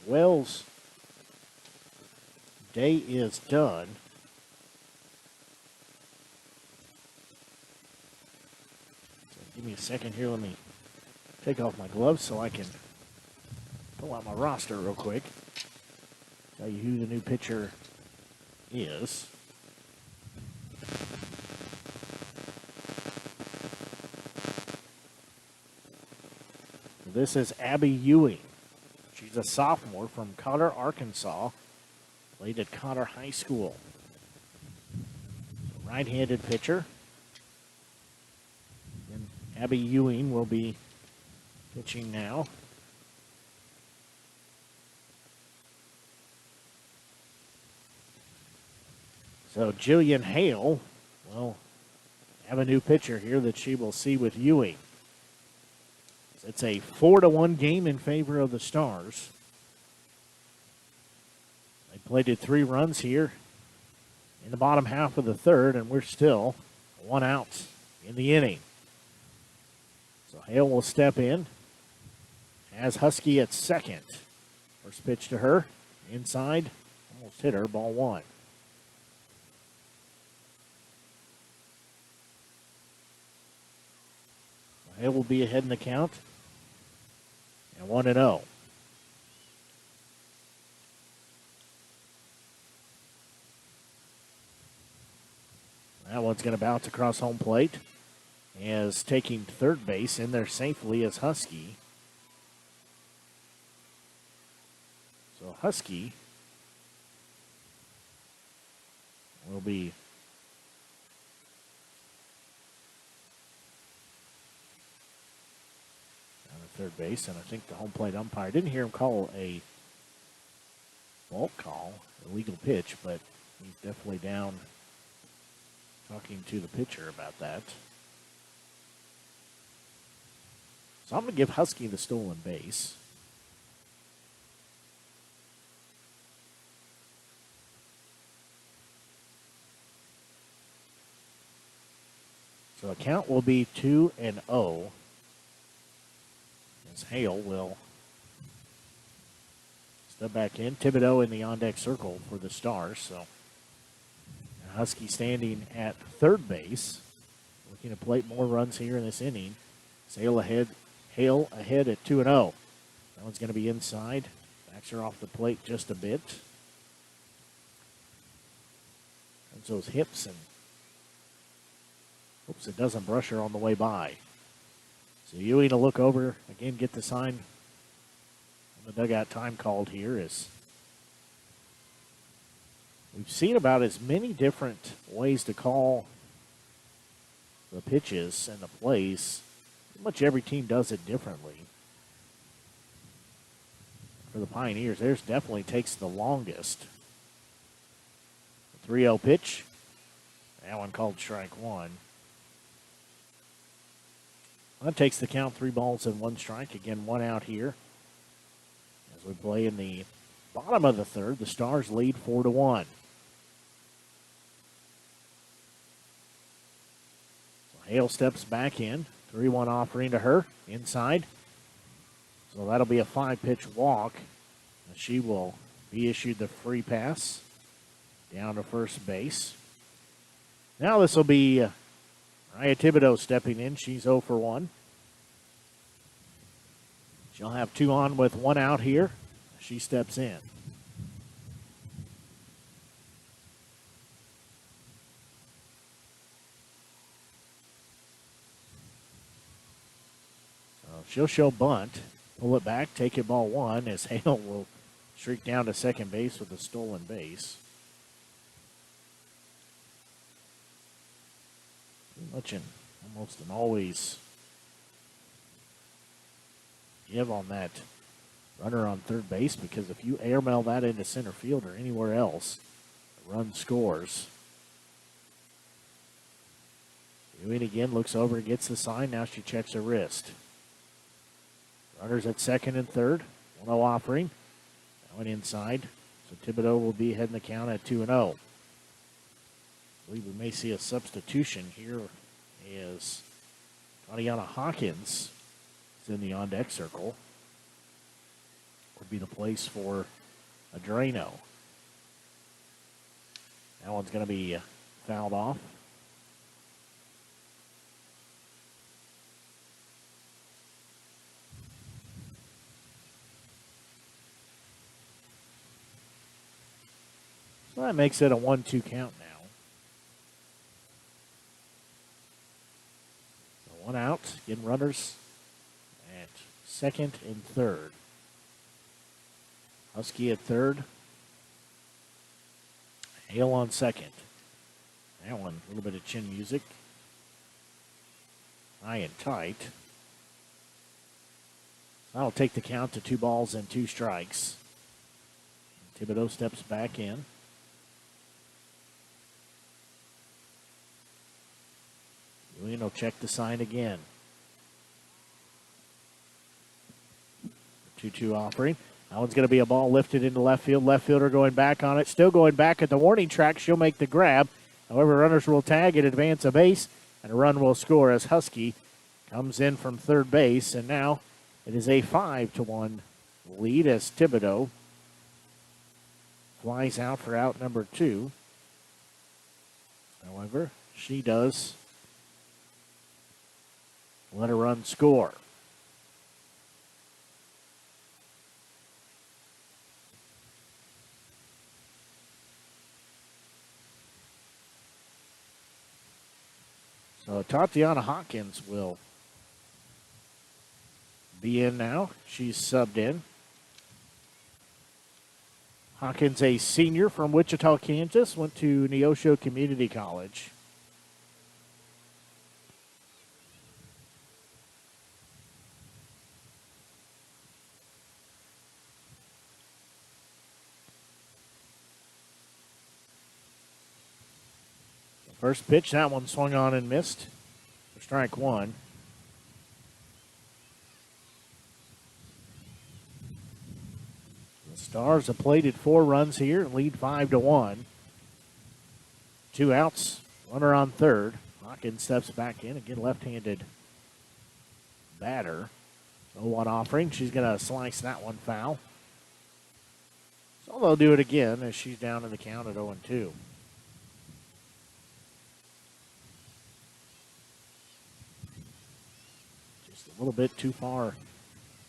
Wells' day is done. So give me a second here. Let me take off my gloves so I can pull out my roster real quick. Tell you who the new pitcher is. This is Abby Ewing. She's a sophomore from Cotter, Arkansas. Played at Cotter High School. Right-handed pitcher. And Abby Ewing will be pitching now. So Jillian Hale will have a new pitcher here that she will see with Ewing. It's a 4-1 game in favor of the Stars. They played 3 runs here in the bottom half of the 3rd, and we're still 1 out in the inning. So Hale will step in. Has Husky at second. First pitch to her. Inside. Almost hit her. Ball 1. Hale will be ahead in the count. And 1-0. That one's going to bounce across home plate. As taking third base in there safely is Husky. So Husky will be third base, and I think the home plate umpire didn't hear him call a ball call, illegal pitch, but he's definitely down talking to the pitcher about that. So I'm going to give Husky the stolen base. So the count will be 2-0. As Hale will step back in. Thibodeau in the on-deck circle for the Stars. So Husky standing at third base. Looking to plate more runs here in this inning. Hale ahead at 2-0. That one's going to be inside. Backs her off the plate just a bit. And those hips and hopes it doesn't brush her on the way by. So Ewing to look over, again, get the sign on the dugout time called here. Is we've seen about as many different ways to call the pitches and the plays. Pretty much every team does it differently. For the Pioneers, theirs definitely takes the longest. The 3-0 pitch. That one called strike one. That takes the count, 3 balls and 1 strike. Again, 1 out here. As we play in the bottom of the third, the Stars lead 4-1. So Hale steps back in. 3-1 offering to her, inside. So that'll be a 5-pitch walk. And she will be issued the free pass down to first base. Now this will be Raya Thibodeau stepping in. She's 0 for 1. She'll have 2 on with 1 out here. She steps in. So she'll show bunt. Pull it back, take it ball 1 as Hale will streak down to second base with a stolen base. Much and almost an always give on that runner on third base, because if you airmail that into center field or anywhere else, the run scores. Ewing again looks over, gets the sign. Now she checks her wrist. Runners at second and third. 1-0 offering. That one inside. So Thibodeau will be heading the count at 2-0. I believe we may see a substitution here as Tatiana Hawkins is in the on-deck circle. Would be the place for Adreno. That one's going to be fouled off. So that makes it a 1-2 count now. 1 out, getting runners at second and third. Husky at third. Hale on second. That one, a little bit of chin music. High and tight. That'll take the count to 2 balls and 2 strikes. Thibodeau steps back in. Ewing will check the sign again. 2-2 offering. That one's going to be a ball lifted into left field. Left fielder going back on it. Still going back at the warning track. She'll make the grab. However, runners will tag and advance a base, and a run will score as Husky comes in from third base. And now it is a 5-1 lead as Thibodeau flies out for out number 2. However, she does let a run score. So Tatiana Hawkins will be in now. She's subbed in. Hawkins, a senior from Wichita, Kansas, went to Neosho Community College. First pitch, that one swung on and missed for strike one. The Stars have plated 4 runs here and lead 5-1. 2 outs, runner on third. Hawkins steps back in, again left-handed batter. 0-1 offering. She's going to slice that one foul. So they'll do it again as she's down in the count at 0-2. Just a little bit too far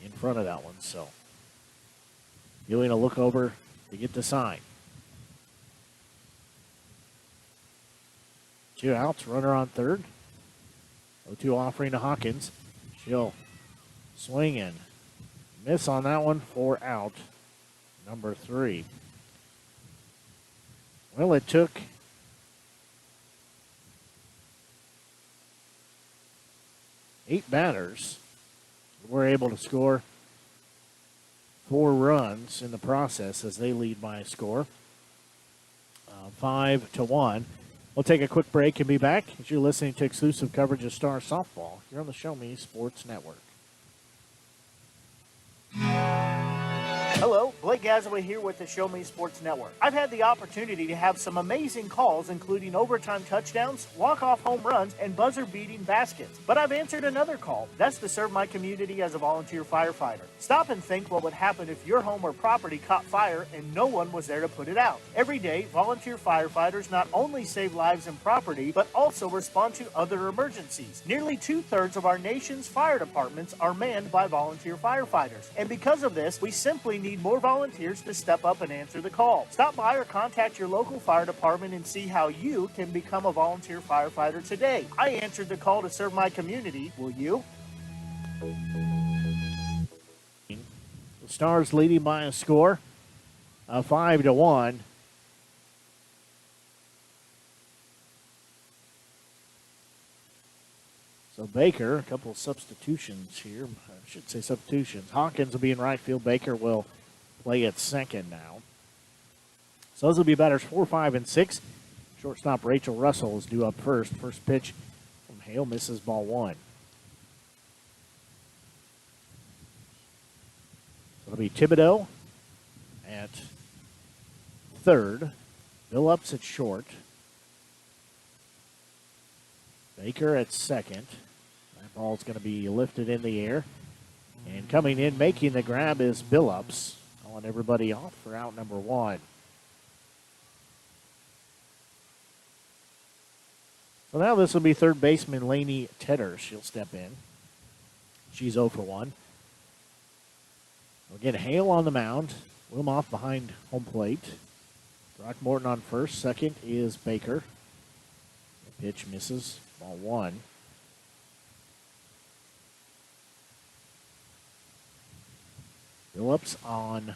in front of that one. So Ewing a look over to get the sign. 2 outs, runner on third. 0-2 offering to Hawkins. She'll swing and miss on that one for out number 3. Well, it took eight batters. We're able to score 4 runs in the process as they lead by a score 5-1. We'll take a quick break and be back as you're listening to exclusive coverage of Star Softball here on the Show Me Sports Network. Hello, Blake Gazaway here with the Show Me Sports Network. I've had the opportunity to have some amazing calls, including overtime touchdowns, walk-off home runs, and buzzer-beating baskets. But I've answered another call. That's to serve my community as a volunteer firefighter. Stop and think what would happen if your home or property caught fire and no one was there to put it out. Every day, volunteer firefighters not only save lives and property, but also respond to other emergencies. Nearly 2/3 of our nation's fire departments are manned by volunteer firefighters. And because of this, we simply need more volunteers to step up and answer the call. Stop by or contact your local fire department and see how you can become a volunteer firefighter today. I answered the call to serve my community. Will you? The Stars leading by a score of 5-1. So Baker, a couple of substitutions here. I should say substitutions. Hawkins will be in right field. Baker will play at second now. So those will be batters 4, 5, and 6. Shortstop Rachel Russell is due up first. First pitch from Hale misses ball 1. So it'll be Thibodeau at third. Billups at short. Baker at second. That ball's going to be lifted in the air. And coming in, making the grab is Billups. Calling everybody off for out number 1. So now this will be third baseman Lainey Tedder. She'll step in. She's 0 for 1. We'll get Hale on the mound. Wilmoth behind home plate. Throckmorton on first. Second is Baker. The pitch misses. Ball 1. Phillips on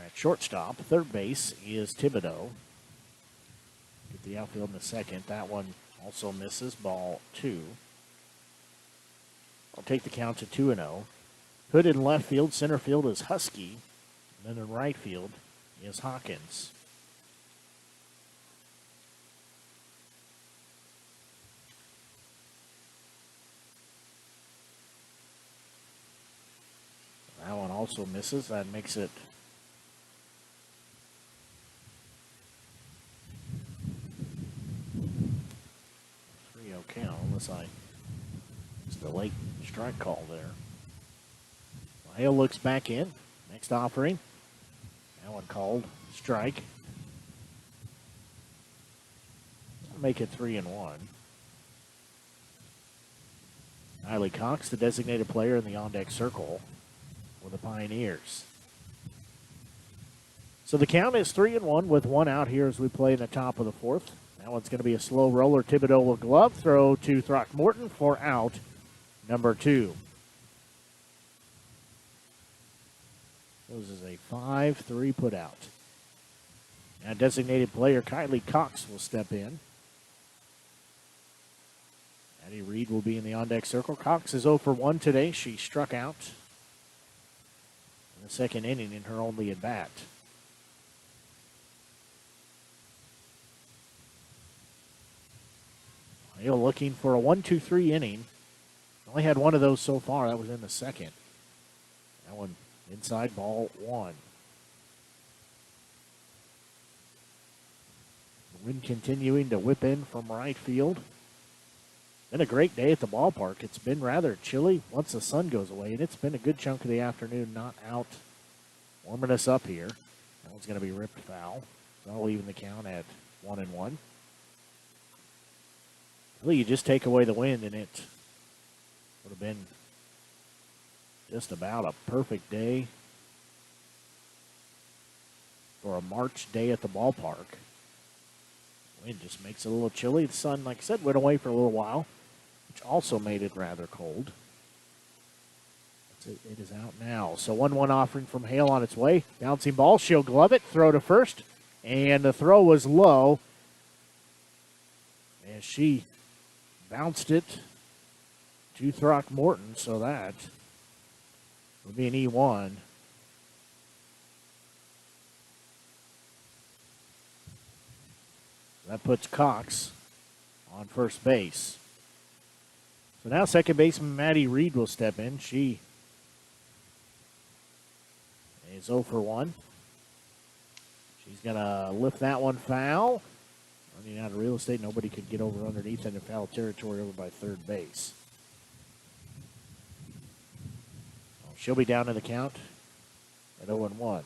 at shortstop. Third base is Thibodeau. Get the outfield in the second. That one also misses. Ball 2. I'll take the count to 2-0. Hood in left field. Center field is Husky. And then in right field is Hawkins. That one also misses. That makes it 3-0 count, unless I missed a late strike call there. Well, Hale looks back in. Next offering. That one called strike. I'll make it 3-1. Riley Cox, the designated player in the on-deck circle for the Pioneers. So the count is 3-1 with 1 out here as we play in the top of the 4th. That one's going to be a slow roller. Thibodeau will glove throw to Throckmorton for out number 2. This is a 5-3 put out. Now designated player Kylie Cox will step in. Addie Reed will be in the on-deck circle. Cox is 0 for 1 today. She struck out in the second inning in her only at-bat. Hale looking for a 1-2-3 inning. Only had one of those so far. That was in the second. That one inside, ball 1. The wind continuing to whip in from right field. Been a great day at the ballpark. It's been rather chilly once the sun goes away, and it's been a good chunk of the afternoon not out warming us up here. That one's going to be ripped foul. So I'll even the count at 1-1. Really, you just take away the wind, and it would have been just about a perfect day for a March day at the ballpark. Wind just makes it a little chilly. The sun, like I said, went away for a little while, which also made it rather cold. It is out now. So 1-1 offering from Hale on its way. Bouncing ball. She'll glove it. Throw to first. And the throw was low. And she bounced it to Throckmorton. So that would be an E1. That puts Cox on first base. So now second baseman Maddie Reed will step in. She is 0 for 1. She's going to lift that one foul. Running out of real estate, nobody could get over underneath into foul territory over by third base. She'll be down to the count at 0-1.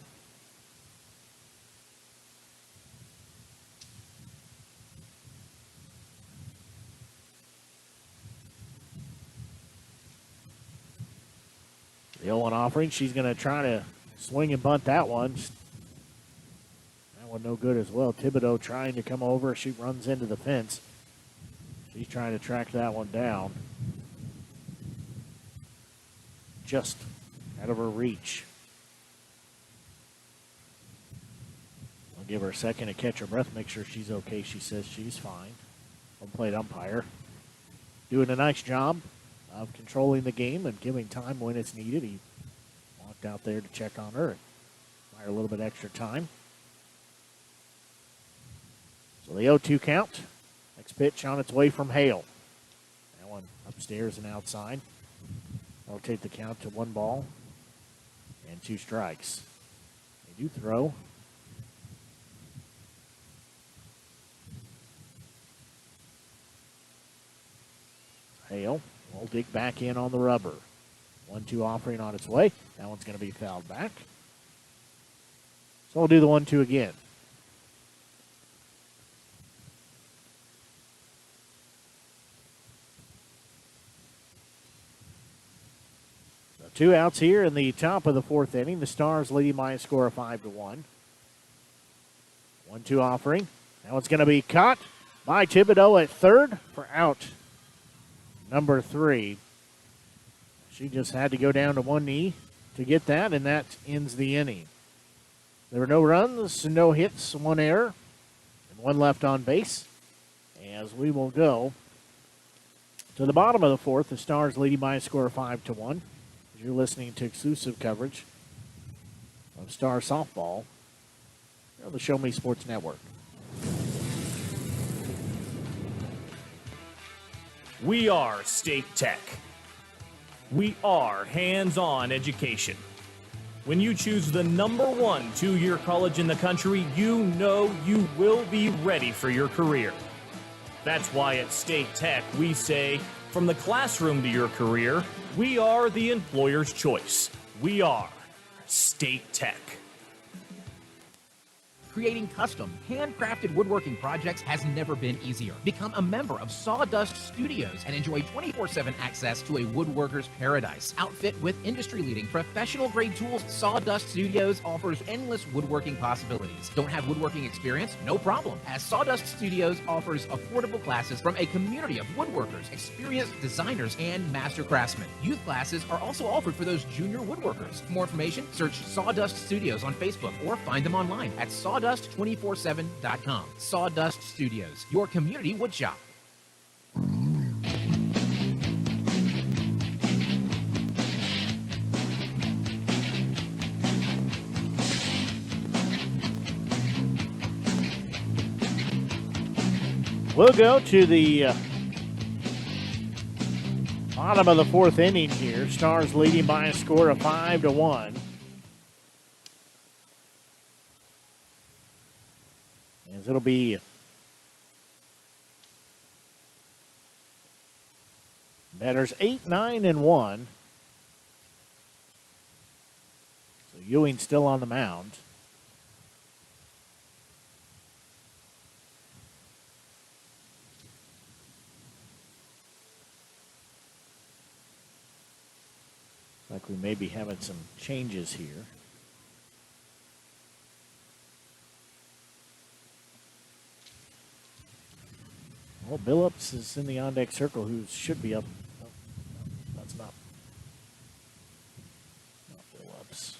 The 0-1 offering, she's going to try to swing and bunt that one. That one no good as well. Thibodeau trying to come over. She runs into the fence. She's trying to track that one down. Just out of her reach. I'll give her a second to catch her breath, make sure she's okay. She says she's fine. Home plate umpire doing a nice job of controlling the game and giving time when it's needed. He walked out there to check on her and buy her a little bit extra time. So the 0-2 count. Next pitch on its way from Hale. That one upstairs and outside. That'll take the count to 1 ball and 2 strikes. They do throw. Hale will dig back in on the rubber. 1-2 offering on its way. That one's going to be fouled back. So we'll do the 1-2 again. So 2 outs here in the top of the 4th inning. The Stars leading by a score of 5-1. 1-2 offering. That one's going to be caught by Thibodeau at third for out number 3. She just had to go down to one knee to get that, and that ends the inning. There were no runs, no hits, 1 error, and 1 left on base. As we will go to the bottom of the 4th, the Stars leading by a score of 5-1. As you're listening to exclusive coverage of Star Softball on the Show Me Sports Network. We are State Tech. We are hands-on education. When you choose the #1 2-year college in the country, you know you will be ready for your career. That's why at State Tech we say, from the classroom to your career, we are the employer's choice. We are State Tech. Creating custom, handcrafted woodworking projects has never been easier. Become a member of Sawdust Studios and enjoy 24/7 access to a woodworker's paradise. Outfit with industry-leading professional-grade tools, Sawdust Studios offers endless woodworking possibilities. Don't have woodworking experience? No problem, as Sawdust Studios offers affordable classes from a community of woodworkers, experienced designers, and master craftsmen. Youth classes are also offered for those junior woodworkers. For more information, search Sawdust Studios on Facebook or find them online at sawdust247.com. Sawdust Studios, your community woodshop. We'll go to the Bottom of the fourth inning here. Stars leading by a score of 5-1. As it'll be batters 8, 9, and 1. So Ewing still on the mound. Like we may be having some changes here. Well, Billups is in the on-deck circle, who should be up. Oh, no, that's not Billups.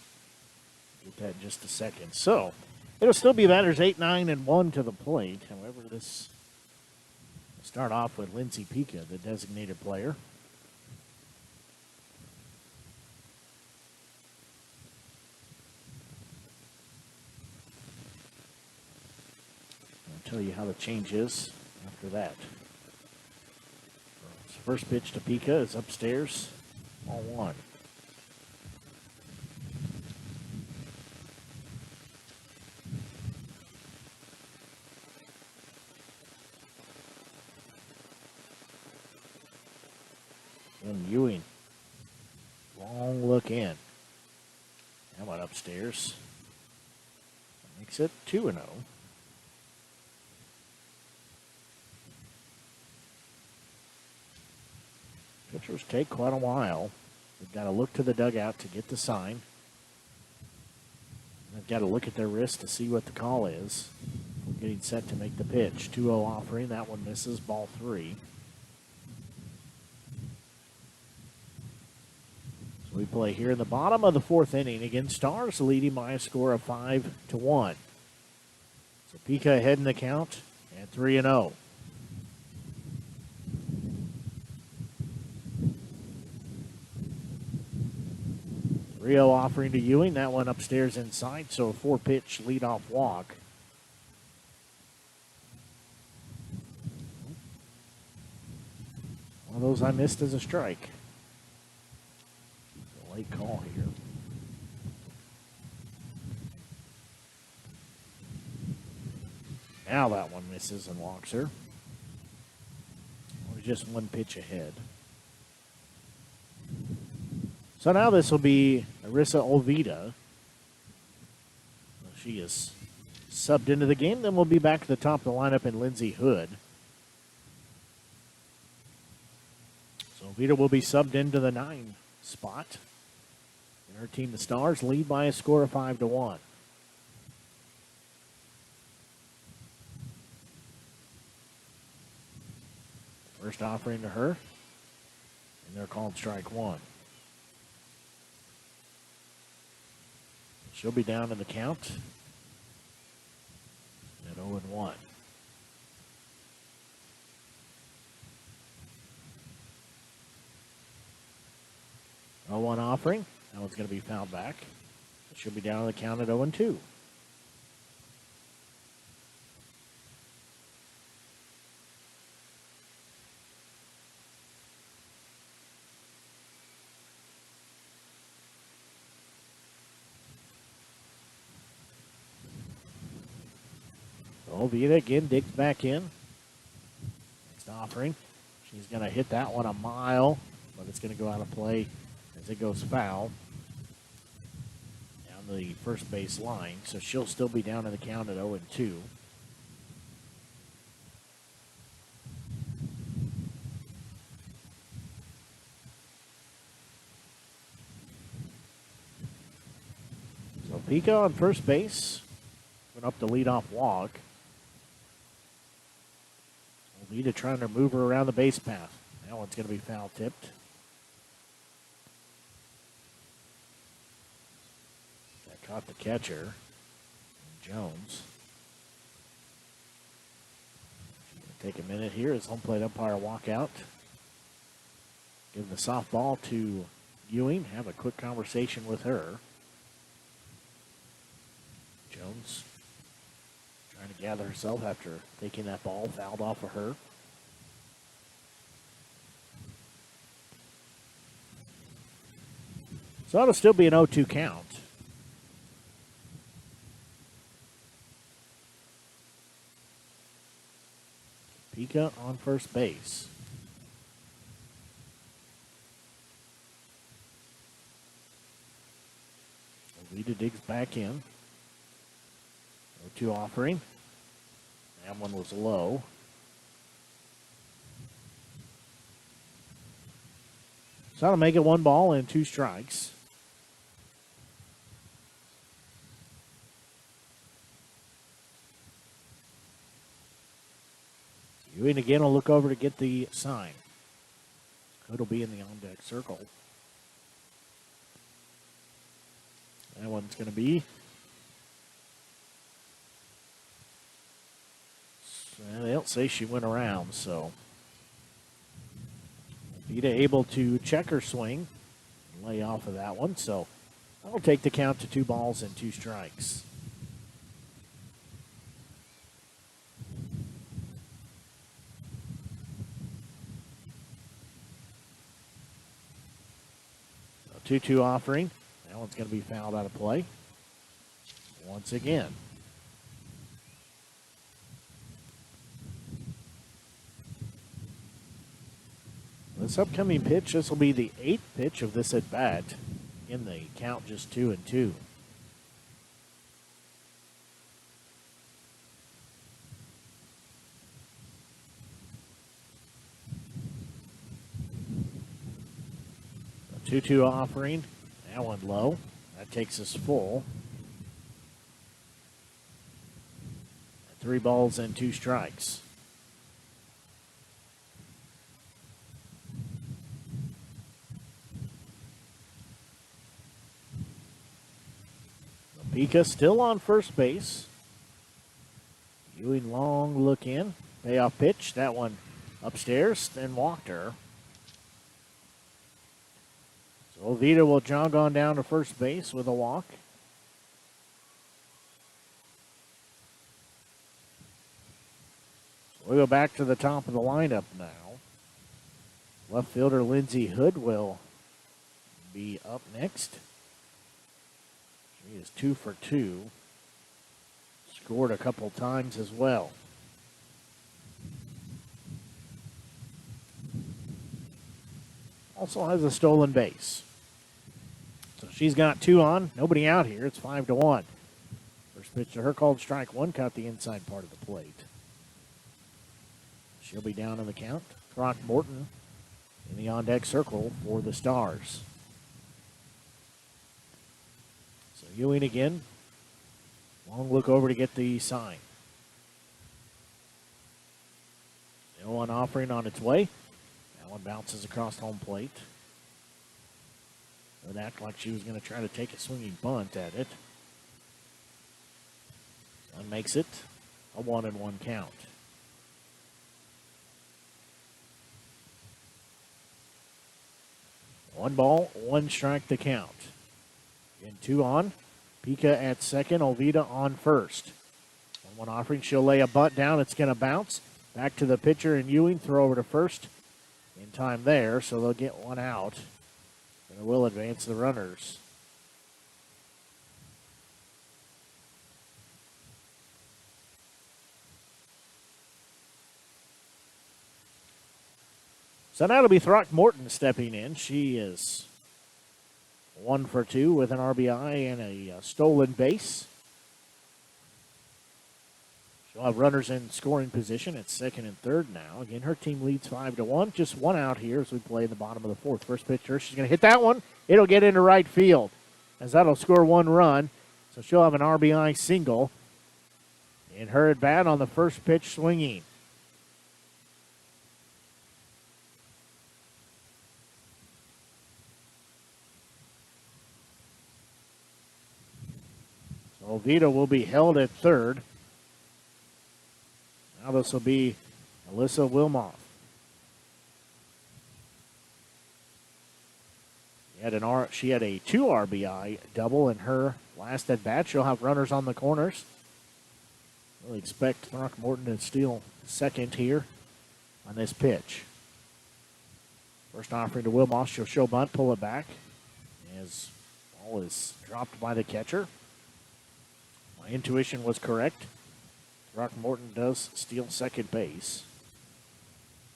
Get that in just a second. So, it'll still be batters 8, 9, and 1 to the plate. However, this will start off with Lindsey Pica, the designated player. I'll tell you how the change is after that. So first pitch to Pica is upstairs, ball 1. And Ewing, long look in. That went upstairs. Makes it 2-0. Pitchers take quite a while. They've got to look to the dugout to get the sign. They've got to look at their wrist to see what the call is. We're getting set to make the pitch. 2-0 offering. That one misses. Ball 3. So we play here in the bottom of the fourth inning. Again, Stars leading by a score of 5-1. So Pica ahead in the count at 3-0. Rio offering to Ewing. That one upstairs inside, so a 4-pitch leadoff walk. One of those I missed as a strike. A late call here. Now that one misses and walks her. Only just 1 pitch ahead. So now this will be Arissa Olvida. She is subbed into the game. Then we'll be back to the top of the lineup in Lindsey Hood. So Olvida will be subbed into the 9 spot. And her team, the Stars, lead by a score of 5-1. First offering to her. And they're called strike 1. She'll be down in the count at 0-1. Oh, 1 offering. That one's going to be fouled back. She'll be down in the count at 0-2. Olvida again digs back in. Next offering. She's going to hit that one a mile, but it's going to go out of play as it goes foul down the first base line. So she'll still be down in the count at 0-2. So Pica on first base. Went up the leadoff walk. Olvida trying to move her around the base path. That one's going to be foul tipped. That caught the catcher, Jones. Take a minute here as home plate umpire walk out. Give the softball to Ewing. Have a quick conversation with her. Jones trying to gather herself after taking that ball fouled off of her. So it'll still be an 0-2 count. Pika on first base. Lita digs back in. 0-2 offering. That one was low. So that'll make it 1 ball and 2 strikes. Ewing again will look over to get the sign. It'll be in the on-deck circle. That one's going to be. They don't say she went around, so. Vita able to check her swing and lay off of that one, so that'll take the count to 2 balls and 2 strikes. So 2-2 offering. That one's going to be fouled out of play once again. This upcoming pitch, this will be the 8th pitch of this at bat. In the count, just 2-2. A 2-2 offering. That one low. That takes us full. 3 balls and 2 strikes. Pika still on first base. Ewing long look in. Payoff pitch. That one upstairs, then walked her. So Oviedo will jog on down to first base with a walk. So we go back to the top of the lineup now. Left fielder Lindsey Hood will be up next. He is 2 for 2. Scored a couple times as well. Also has a stolen base. So she's got 2 on. Nobody out here. It's 5-1. First pitch to her called strike 1. Caught the inside part of the plate. She'll be down in the count. Throckmorton in the on-deck circle for the Stars. So Ewing again. Long look over to get the sign. Still one offering on its way. That one bounces across home plate. It acted like she was going to try to take a swinging bunt at it. Sun makes it a 1-1 count. One ball, 1 strike to count. Again, 2 on. Pika at second, Oviedo on first. 1-1 offering. She'll lay a bunt down. It's going to bounce. Back to the pitcher and Ewing. Throw over to first. In time there, so they'll get 1 out. And it will advance the runners. So now it'll be Throckmorton stepping in. She is 1 for 2 with an RBI and a stolen base. She'll have runners in scoring position at second and third now. Again, her team leads 5-1. Just 1 out here as we play in the bottom of the 4th. First pitch to her. She's going to hit that one. It'll get into right field as that'll score 1 run. So she'll have an RBI single. And her at bat on the first pitch swinging. So Oviedo will be held at third. Now this will be Alyssa Wilmoth. She had a 2 RBI double in her last at bat. She'll have runners on the corners. Really expect Throckmorton to steal second here on this pitch. First offering to Wilmoth. She'll show bunt, pull it back. As Ball is dropped by the catcher. My intuition was correct. Throckmorton does steal second base.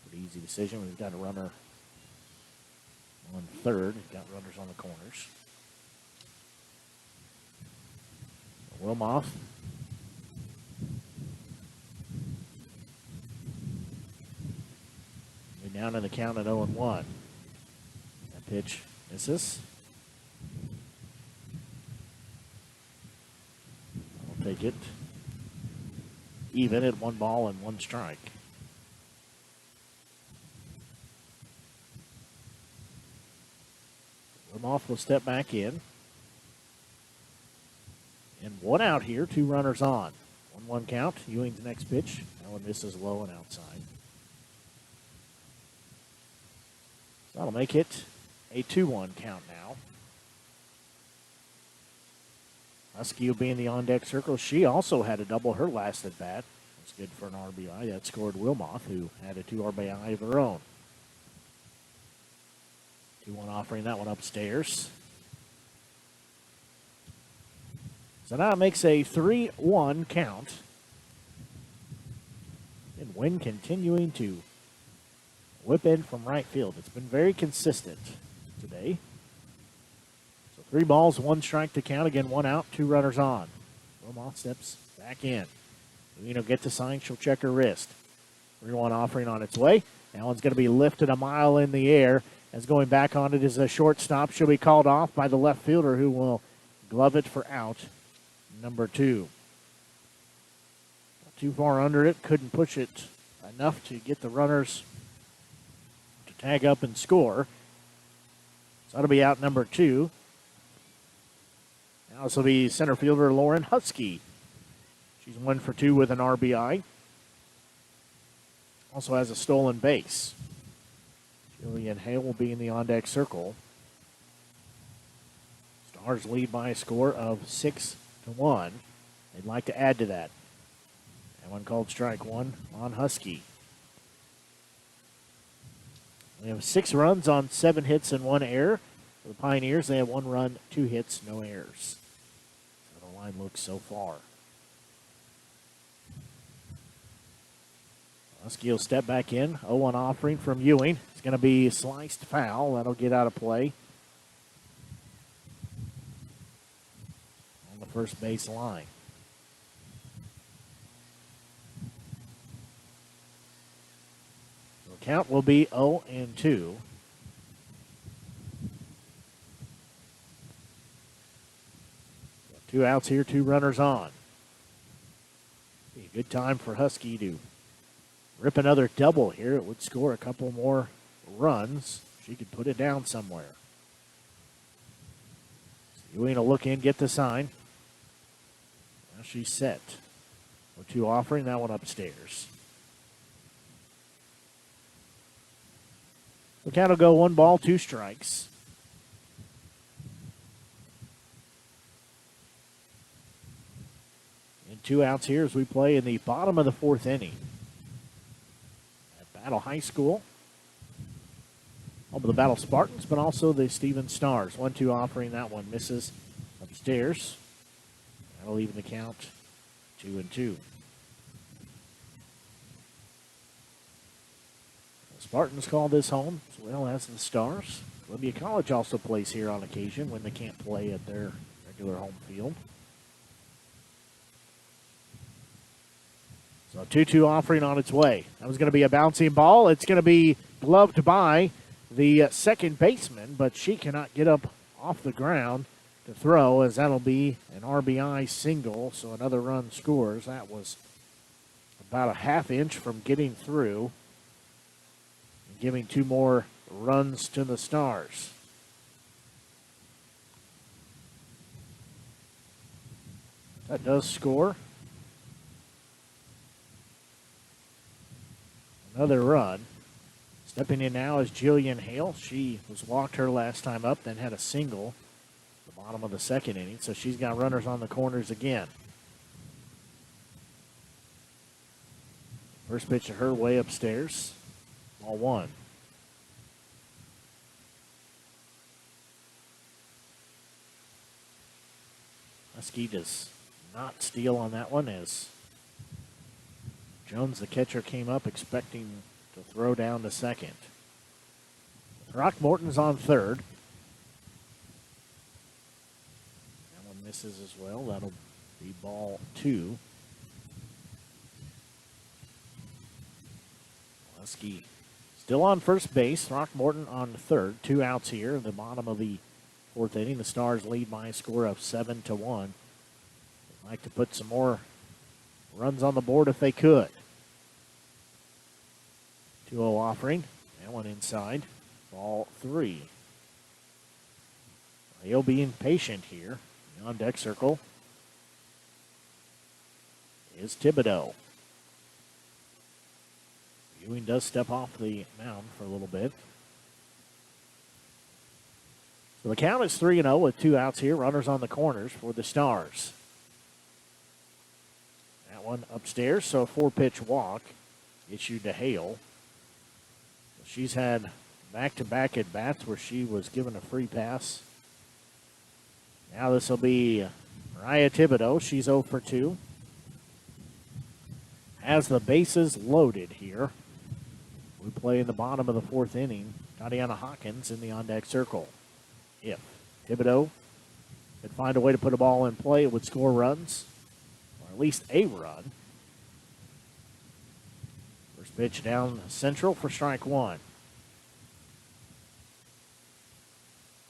Pretty easy decision. We've got a runner on third. We've got runners on the corners. Wilmoth. We're down in the count at 0-1. That pitch misses. I'll take it. Even at 1 ball and 1 strike. Wilmoth will step back in. And 1 out here, 2 runners on. 1-1 count. Ewing's next pitch. That one misses low and outside. So that'll make it a 2-1 count now. Husky will be in the on-deck circle. She also had a double her last at bat. That's good for an RBI. That scored Wilmoth, who had a 2 RBI of her own. 2-1 offering that one upstairs. So now it makes a 3-1 count. And Wynn continuing to whip in from right field. It's been very consistent today. So 3 balls, 1 strike to count. Again, 1 out, 2 runners on. Wilmoth steps back in. Ewing will get the sign. She'll check her wrist. 3-1 offering on its way. That one's going to be lifted a mile in the air. As going back on it is a shortstop. She'll be called off by the left fielder, who will glove it for out number 2. Not too far under it. Couldn't push it enough to get the runners to tag up and score. So that'll be out number 2. Now this will be center fielder Lauren Husky. She's 1 for 2 with an RBI. Also has a stolen base. Jillian Hale will be in the on-deck circle. Stars lead by a score of 6-1. They'd like to add to that. And one called strike 1 on Husky. They have 6 runs on 7 hits and 1 error. For the Pioneers, they have 1 run, 2 hits, no errors. So the line looks so far. Husky will step back in. 0-1 offering from Ewing. It's going to be sliced foul. That'll get out of play on the first base line. So the count will be 0-2. Got 2 outs here, 2 runners on. Be a good time for Husky to rip another double here. It would score a couple more runs. She could put it down somewhere. So Ewing will look in, get the sign. Now she's set. 0-2 offering, that one upstairs. The count will go 1 ball, 2 strikes. And 2 outs here as we play in the bottom of the 4th inning. Battle High School. Home of the Battle Spartans, but also the Stevens Stars. 1-2 offering, that one misses upstairs. That'll even the count 2-2. The Spartans call this home as well as the Stars. Columbia College also plays here on occasion when they can't play at their regular home field. So a 2-2 offering on its way. That was going to be a bouncing ball. It's going to be gloved by the second baseman, but she cannot get up off the ground to throw, as that'll be an RBI single, so another run scores. That was about a half inch from getting through and giving 2 more runs to the Stars. That does score another run. Stepping in now is Jillian Hale. She was walked her last time up, then had a single at the bottom of the 2nd inning, so she's got runners on the corners again. First pitch to her way upstairs. Ball 1. Husky does not steal on that one as Jones, the catcher, came up expecting to throw down to second. Throckmorton's on third. That one misses as well. That'll be ball 2. Husky still on first base. Throckmorton on third. 2 outs here. The bottom of the 4th inning. The Stars lead by a score of 7-1. They'd like to put some more runs on the board if they could. 2-0 offering. That one inside. Ball 3. He'll be impatient here. On deck circle is Thibodeau. Ewing does step off the mound for a little bit. So the count is 3-0 with 2 outs here. Runners on the corners for the Stars. That one upstairs, so a 4-pitch walk issued to Hale. She's had back-to-back at-bats where she was given a free pass. Now this will be Mariah Thibodeau. She's 0 for 2. Has the bases loaded here. We play in the bottom of the 4th inning. Tatiana Hawkins in the on-deck circle. If Thibodeau could find a way to put a ball in play, it would score runs, or at least a run. First pitch down central for strike 1.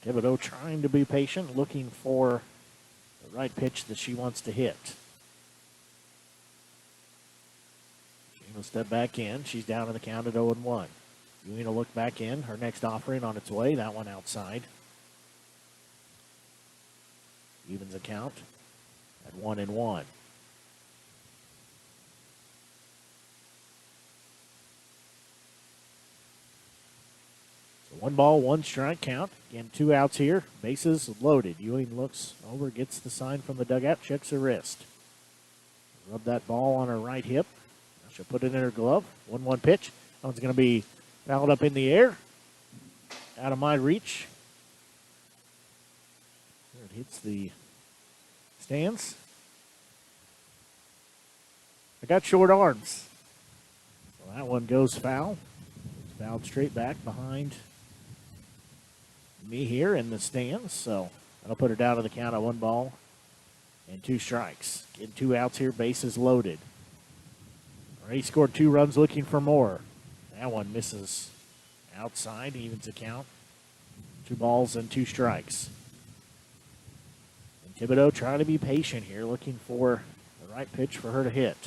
Thibodeau trying to be patient, looking for the right pitch that she wants to hit. She will step back in. She's down in the count at 0-1. Ewing will look back in. Her next offering on its way. That one outside. Evens the count at 1-1. So 1 ball, 1 strike count. Again, 2 outs here. Bases loaded. Ewing looks over, gets the sign from the dugout, checks her wrist. Rub that ball on her right hip. Now she'll put it in her glove. 1-1 pitch. That one's going to be fouled up in the air. Out of my reach. It hits the stands. I got short arms. So that one goes foul. It's fouled straight back behind me here in the stands. So that'll put her down to the count of 1 ball and 2 strikes. Getting 2 outs here, bases loaded. Already scored 2 runs, looking for more. That one misses outside, evens the count. 2 balls and 2 strikes. And Thibodeau trying to be patient here, looking for the right pitch for her to hit.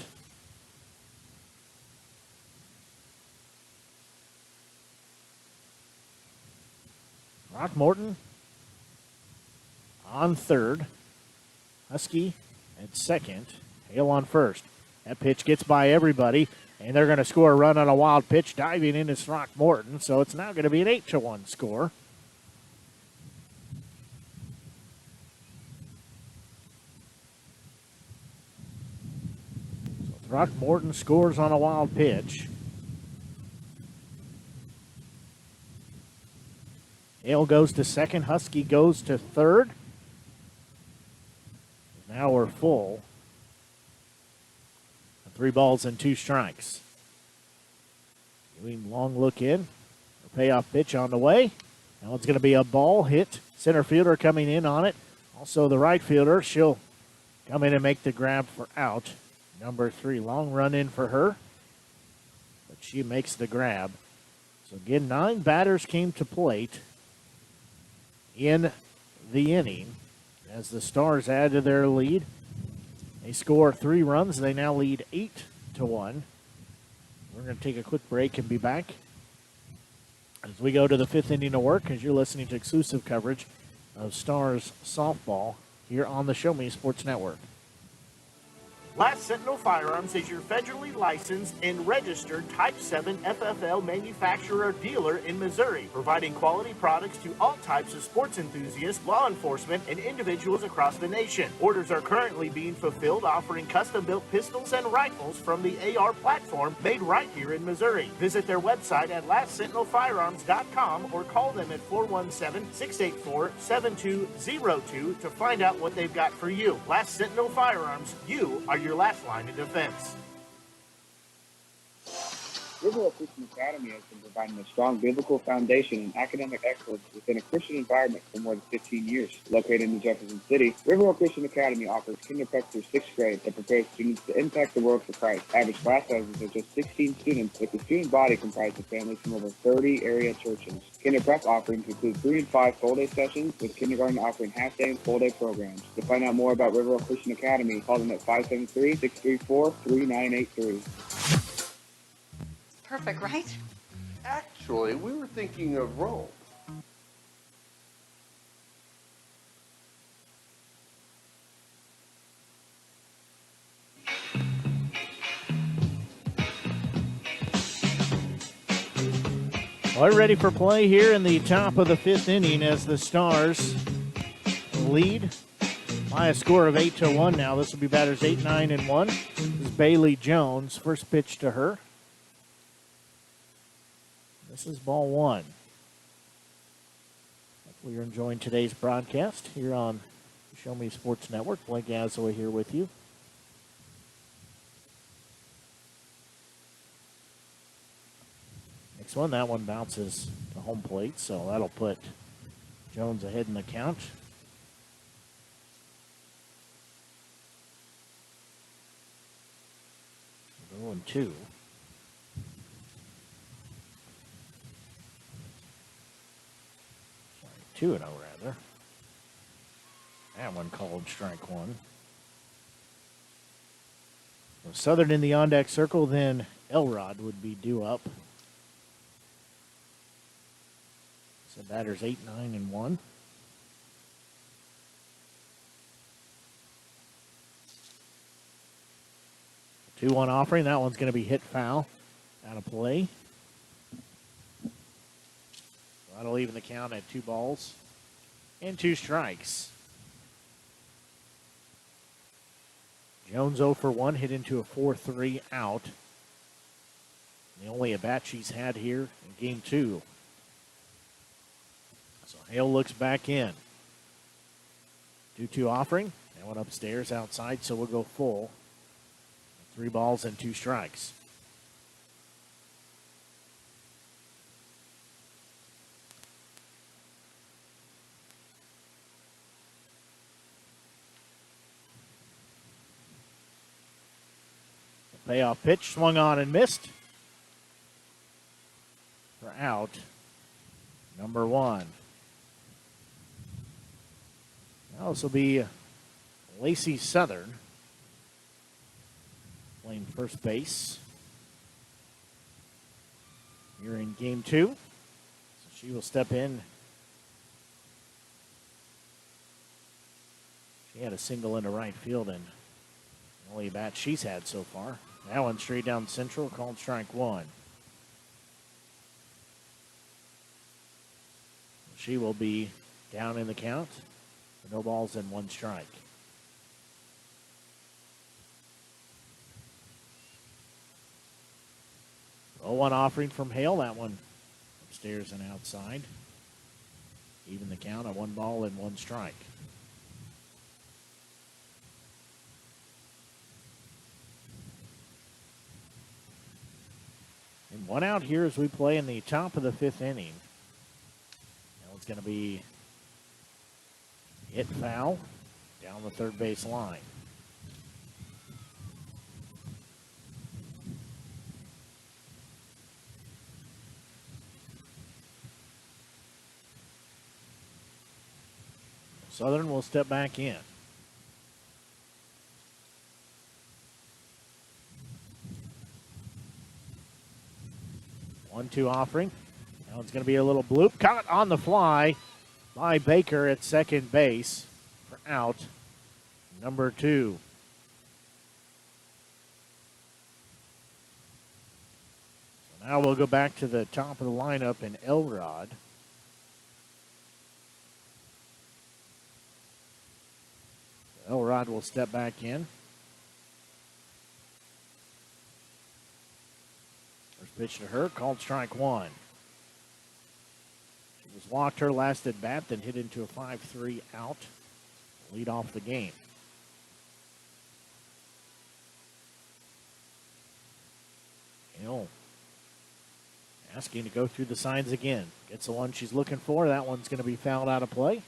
Throckmorton on third. Husky at second. Hale on first. That pitch gets by everybody, and they're going to score a run on a wild pitch, diving in is Throckmorton. So it's now going to be an 8-1 score. So Throckmorton scores on a wild pitch. Hale goes to second. Husky goes to third. Now we're full. 3 balls and 2 strikes. Ewing long look in. Her payoff pitch on the way. Now it's going to be a ball hit. Center fielder coming in on it. Also the right fielder. She'll come in and make the grab for out. Number 3. Long run in for her. But she makes the grab. So again, 9 batters came to plate in the inning as the Stars add to their lead. They score 3 runs. They now lead 8-1. We're going to take a quick break and be back as we go to the 5th inning of work, as you're listening to exclusive coverage of Stars softball here on the Show Me Sports Network. Last Sentinel Firearms is your federally licensed and registered Type 7 FFL manufacturer dealer in Missouri, providing quality products to all types of sports enthusiasts, law enforcement, and individuals across the nation. Orders are currently being fulfilled, offering custom-built pistols and rifles from the AR platform made right here in Missouri. Visit their website at lastsentinelfirearms.com or call them at 417-684-7202 to find out what they've got for you. Last Sentinel Firearms, you are your last line of defense. Riverwalk Christian Academy has been providing a strong biblical foundation and academic excellence within a Christian environment for more than 15 years. Located in Jefferson City, Riverwalk Christian Academy offers kindergarten through 6th grade that prepares students to impact the world for Christ. Average class sizes are just 16 students, with the student body comprised of families from over 30 area churches. Kinder Prep offerings include 3 and 5 full-day sessions, with kindergarten offering half-day and full-day programs. To find out more about Riverwalk Christian Academy, call them at 573-634-3983. Perfect, right? Actually, we were thinking of Rome. We're ready for play here in the top of the 5th inning as the Stars lead by a score of 8-1 now. This will be batters 8, 9, and 1. This is Bailey Jones. First pitch to her. This is ball 1. Hopefully you're enjoying today's broadcast here on Show Me Sports Network. Blake Gazaway here with you. Next one, that one bounces to home plate, so that'll put Jones ahead in the count. 0-2. 2-0 rather. That one called strike 1. So Southern in the on-deck circle, then Elrod would be due up. So batters 8, 9, and 1. A 2-1 offering. That one's going to be hit foul. Out of play. That'll even the count at 2 balls and 2 strikes. Jones 0 for 1, hit into a 4-3 out. The only at-bat she's had here in game 2. So Hale looks back in. 2-2 offering. That one upstairs outside, so we'll go full. 3 balls and 2 strikes. Payoff pitch, swung on and missed. For out, number 1. Now this will be Lacey Southern playing first base here in game 2. So she will step in. She had a single into right field and the only bat she's had so far. That one straight down central, called strike 1. She will be down in the count. No balls and 1 strike. 0-1 offering from Hale. That one upstairs and outside. Even the count at 1 ball and 1 strike. And 1 out here as we play in the top of the 5th inning. Now it's going to be hit foul down the third base line. Southern will step back in. 1-2 offering. Now it's going to be a little bloop. Caught on the fly by Baker at second base for out number 2. Now we'll go back to the top of the lineup in Elrod. Elrod will step back in. First pitch to her, called strike one. She was walked her last at bat, then hit into a 5-3 out. Lead off the game. Hill asking to go through the signs again. Gets the one she's looking for. That one's going to be fouled out of play.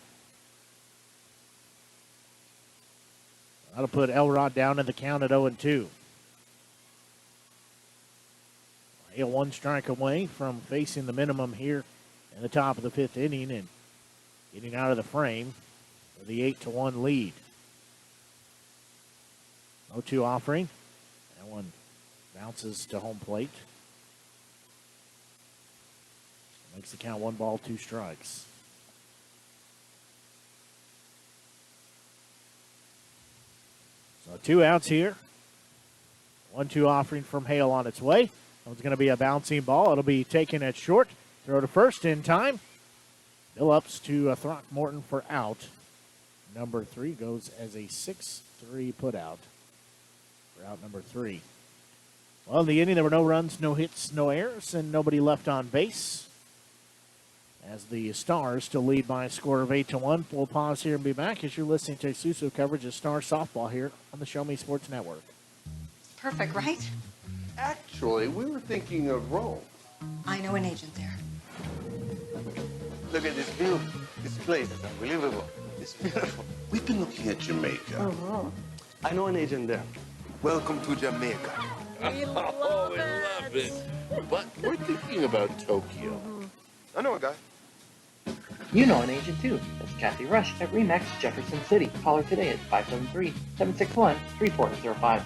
That'll put Elrod down in the count at 0-2. Hale 1 strike away from facing the minimum here in the top of the 5th inning and getting out of the frame with the 8-1 lead. 0-2 offering. That one bounces to home plate. Makes the count 1 ball, 2 strikes. So 2 outs here. 1-2 offering from Hale on its way. It's going to be a bouncing ball. It'll be taken at short. Throw to first in time. Phillips to Throckmorton for out. Number 3 goes as a 6-3 putout for out number 3. Well, in the inning, there were no runs, no hits, no errors, and nobody left on base. As the Stars still lead by a score of 8-1. We'll pause here and be back as you're listening to exclusive coverage of Star Softball here on the Show Me Sports Network. Perfect, right? Actually, we were thinking of Rome. I know an agent there. Look at this view. This place is unbelievable. It's beautiful. We've been looking at Jamaica. Oh, I know an agent there. Welcome to Jamaica. We love it. But we're thinking about Tokyo. I know a guy. You know an agent too. That's Kathy Rush at RE/MAX Jefferson City. Call her today at 573-761-3405.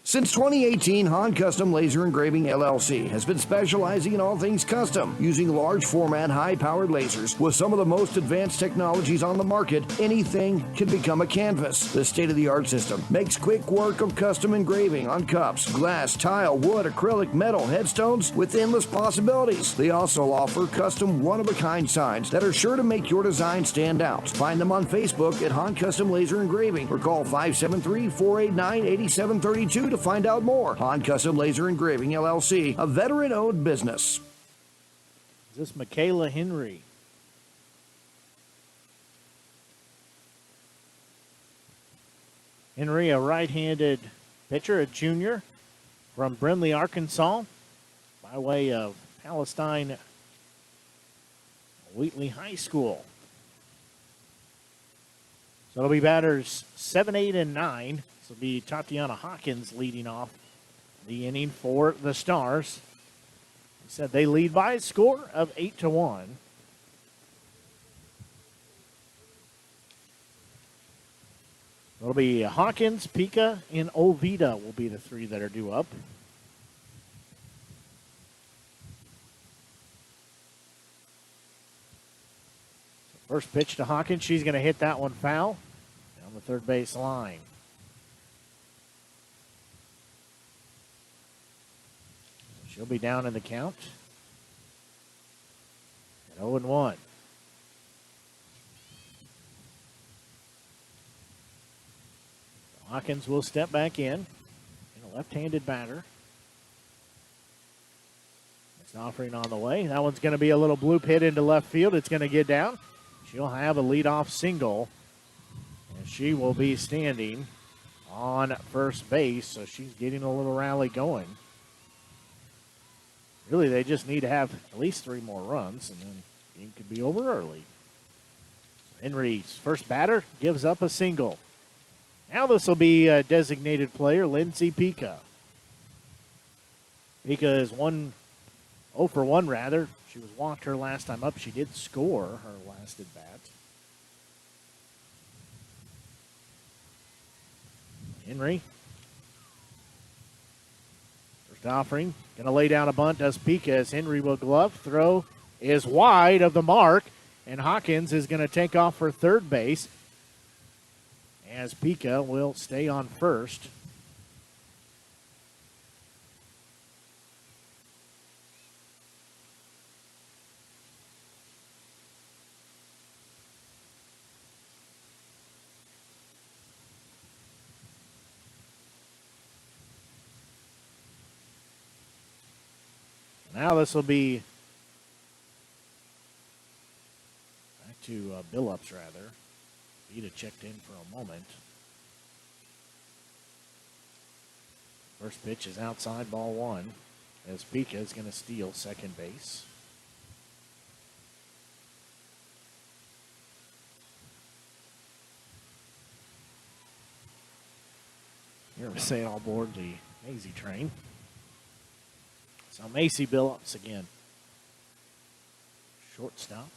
Since 2018, Han Custom Laser Engraving LLC has been specializing in all things custom, using large format, high-powered lasers with some of the most advanced technologies on the market. Anything can become a canvas. This state-of-the-art system makes quick work of custom engraving on cups, glass, tile, wood, acrylic, metal, headstones with endless possibilities. They also offer custom one-of-a-kind signs that are sure to make your design stand out. Find them on Facebook at Han Custom Laser Engraving or call 573-489-8732 to find out more. Han Custom Laser Engraving LLC, a veteran-owned business. Is this Michaela Henry? Henry, a right-handed pitcher, a junior from Brindley, Arkansas, by way of Palestine Wheatley High School. So it'll be batters 7, 8, and 9. This will be Tatiana Hawkins leading off the inning for the Stars. He said they lead by a score of 8-1. It'll be Hawkins, Pika, and Ovida will be the 3 that are due up. First pitch to Hawkins. She's going to hit that one foul down the third base line. She'll be down in the count at 0-1. Hawkins will step back in a left-handed batter. Next offering on the way. That one's going to be a little bloop hit into left field. It's going to get down. She'll have a leadoff single, and she will be standing on first base, so she's getting a little rally going. Really, they just need to have at least 3 more runs, and then the game could be over early. Henry's first batter gives up a single. Now this will be a designated player, Lindsay Pika. Pika is 0 for 1, rather. She was walked her last time up. She did score her last at bat. Henry. First offering. Going to lay down a bunt, does Pika, as Henry will glove. Throw is wide of the mark, and Hawkins is going to take off for third base, as Pika will stay on first. Now this will be back to Billups, rather. Vita checked in for a moment. First pitch is outside, ball one, as Pika is going to steal second base. You're saying all aboard the Macy train. So Macy Billups again. Shortstop.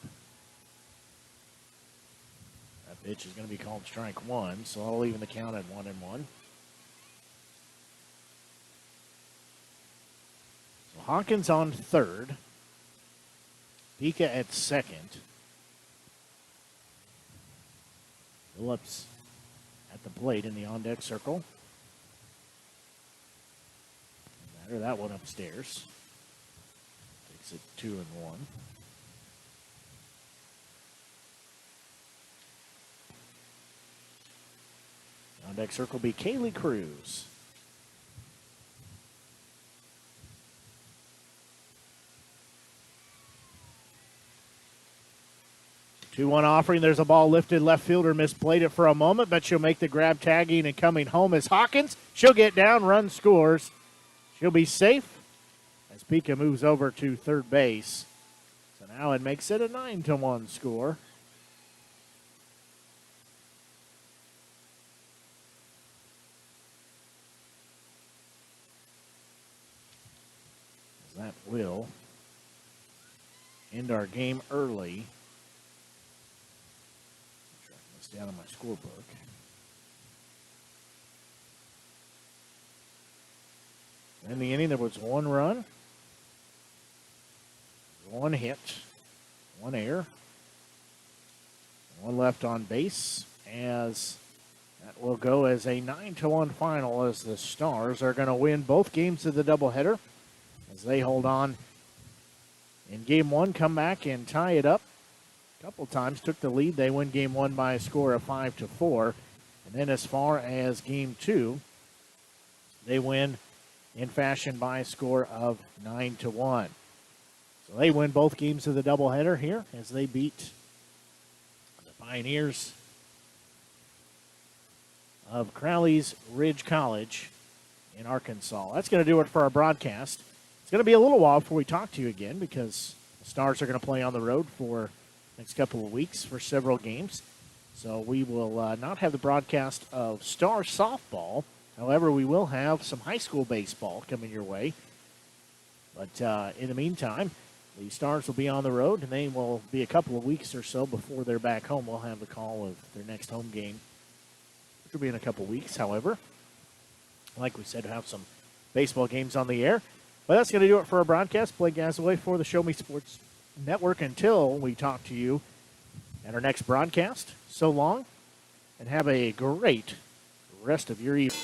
That pitch is going to be called strike one, so I'll even the count at 1-1. So Hawkins on third. Pika at second. Billups at the plate in the on-deck circle. Matter that one upstairs. Takes it 2-1. On-deck circle be Kaylee Cruz. Two-one offering. There's a ball lifted. Left fielder misplayed it for a moment, but she'll make the grab, tagging and coming home is Hawkins. She'll get down, run scores. She'll be safe as Pika moves over to third base. So now it makes it a 9-1 score. That will end our game early. Track this down in my scorebook. In the inning, there was one run, one hit, one error, one left on base, as that will go as a 9-1 final, as the Stars are going to win both games of the doubleheader as they hold on in game one, come back and tie it up. A couple times took the lead. They win game one by a score of 5-4. And then as far as game two, they win in fashion by a score of 9-1. So they win both games of the doubleheader here as they beat the Pioneers of Crowley's Ridge College in Arkansas. That's going to do it for our broadcast. It's going to be a little while before we talk to you again because the Stars are going to play on the road for the next couple of weeks for several games. So we will not have the broadcast of Star softball. However, we will have some high school baseball coming your way. But in the meantime, the Stars will be on the road, and they will be a couple of weeks or so before they're back home. We'll have the call of their next home game, which will be in a couple of weeks. However, like we said, we'll have some baseball games on the air. But that's going to do it for our broadcast. Blake Gazaway for the Show Me Sports Network until we talk to you at our next broadcast. So long, and have a great rest of your evening.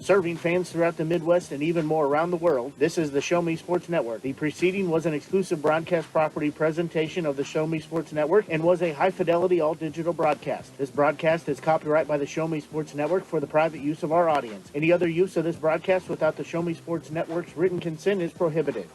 Serving fans throughout the Midwest and even more around the world, this is the Show Me Sports Network. The preceding was an exclusive broadcast property presentation of the Show Me Sports Network and was a high-fidelity all-digital broadcast. This broadcast is copyright by the Show Me Sports Network for the private use of our audience. Any other use of this broadcast without the Show Me Sports Network's written consent is prohibited.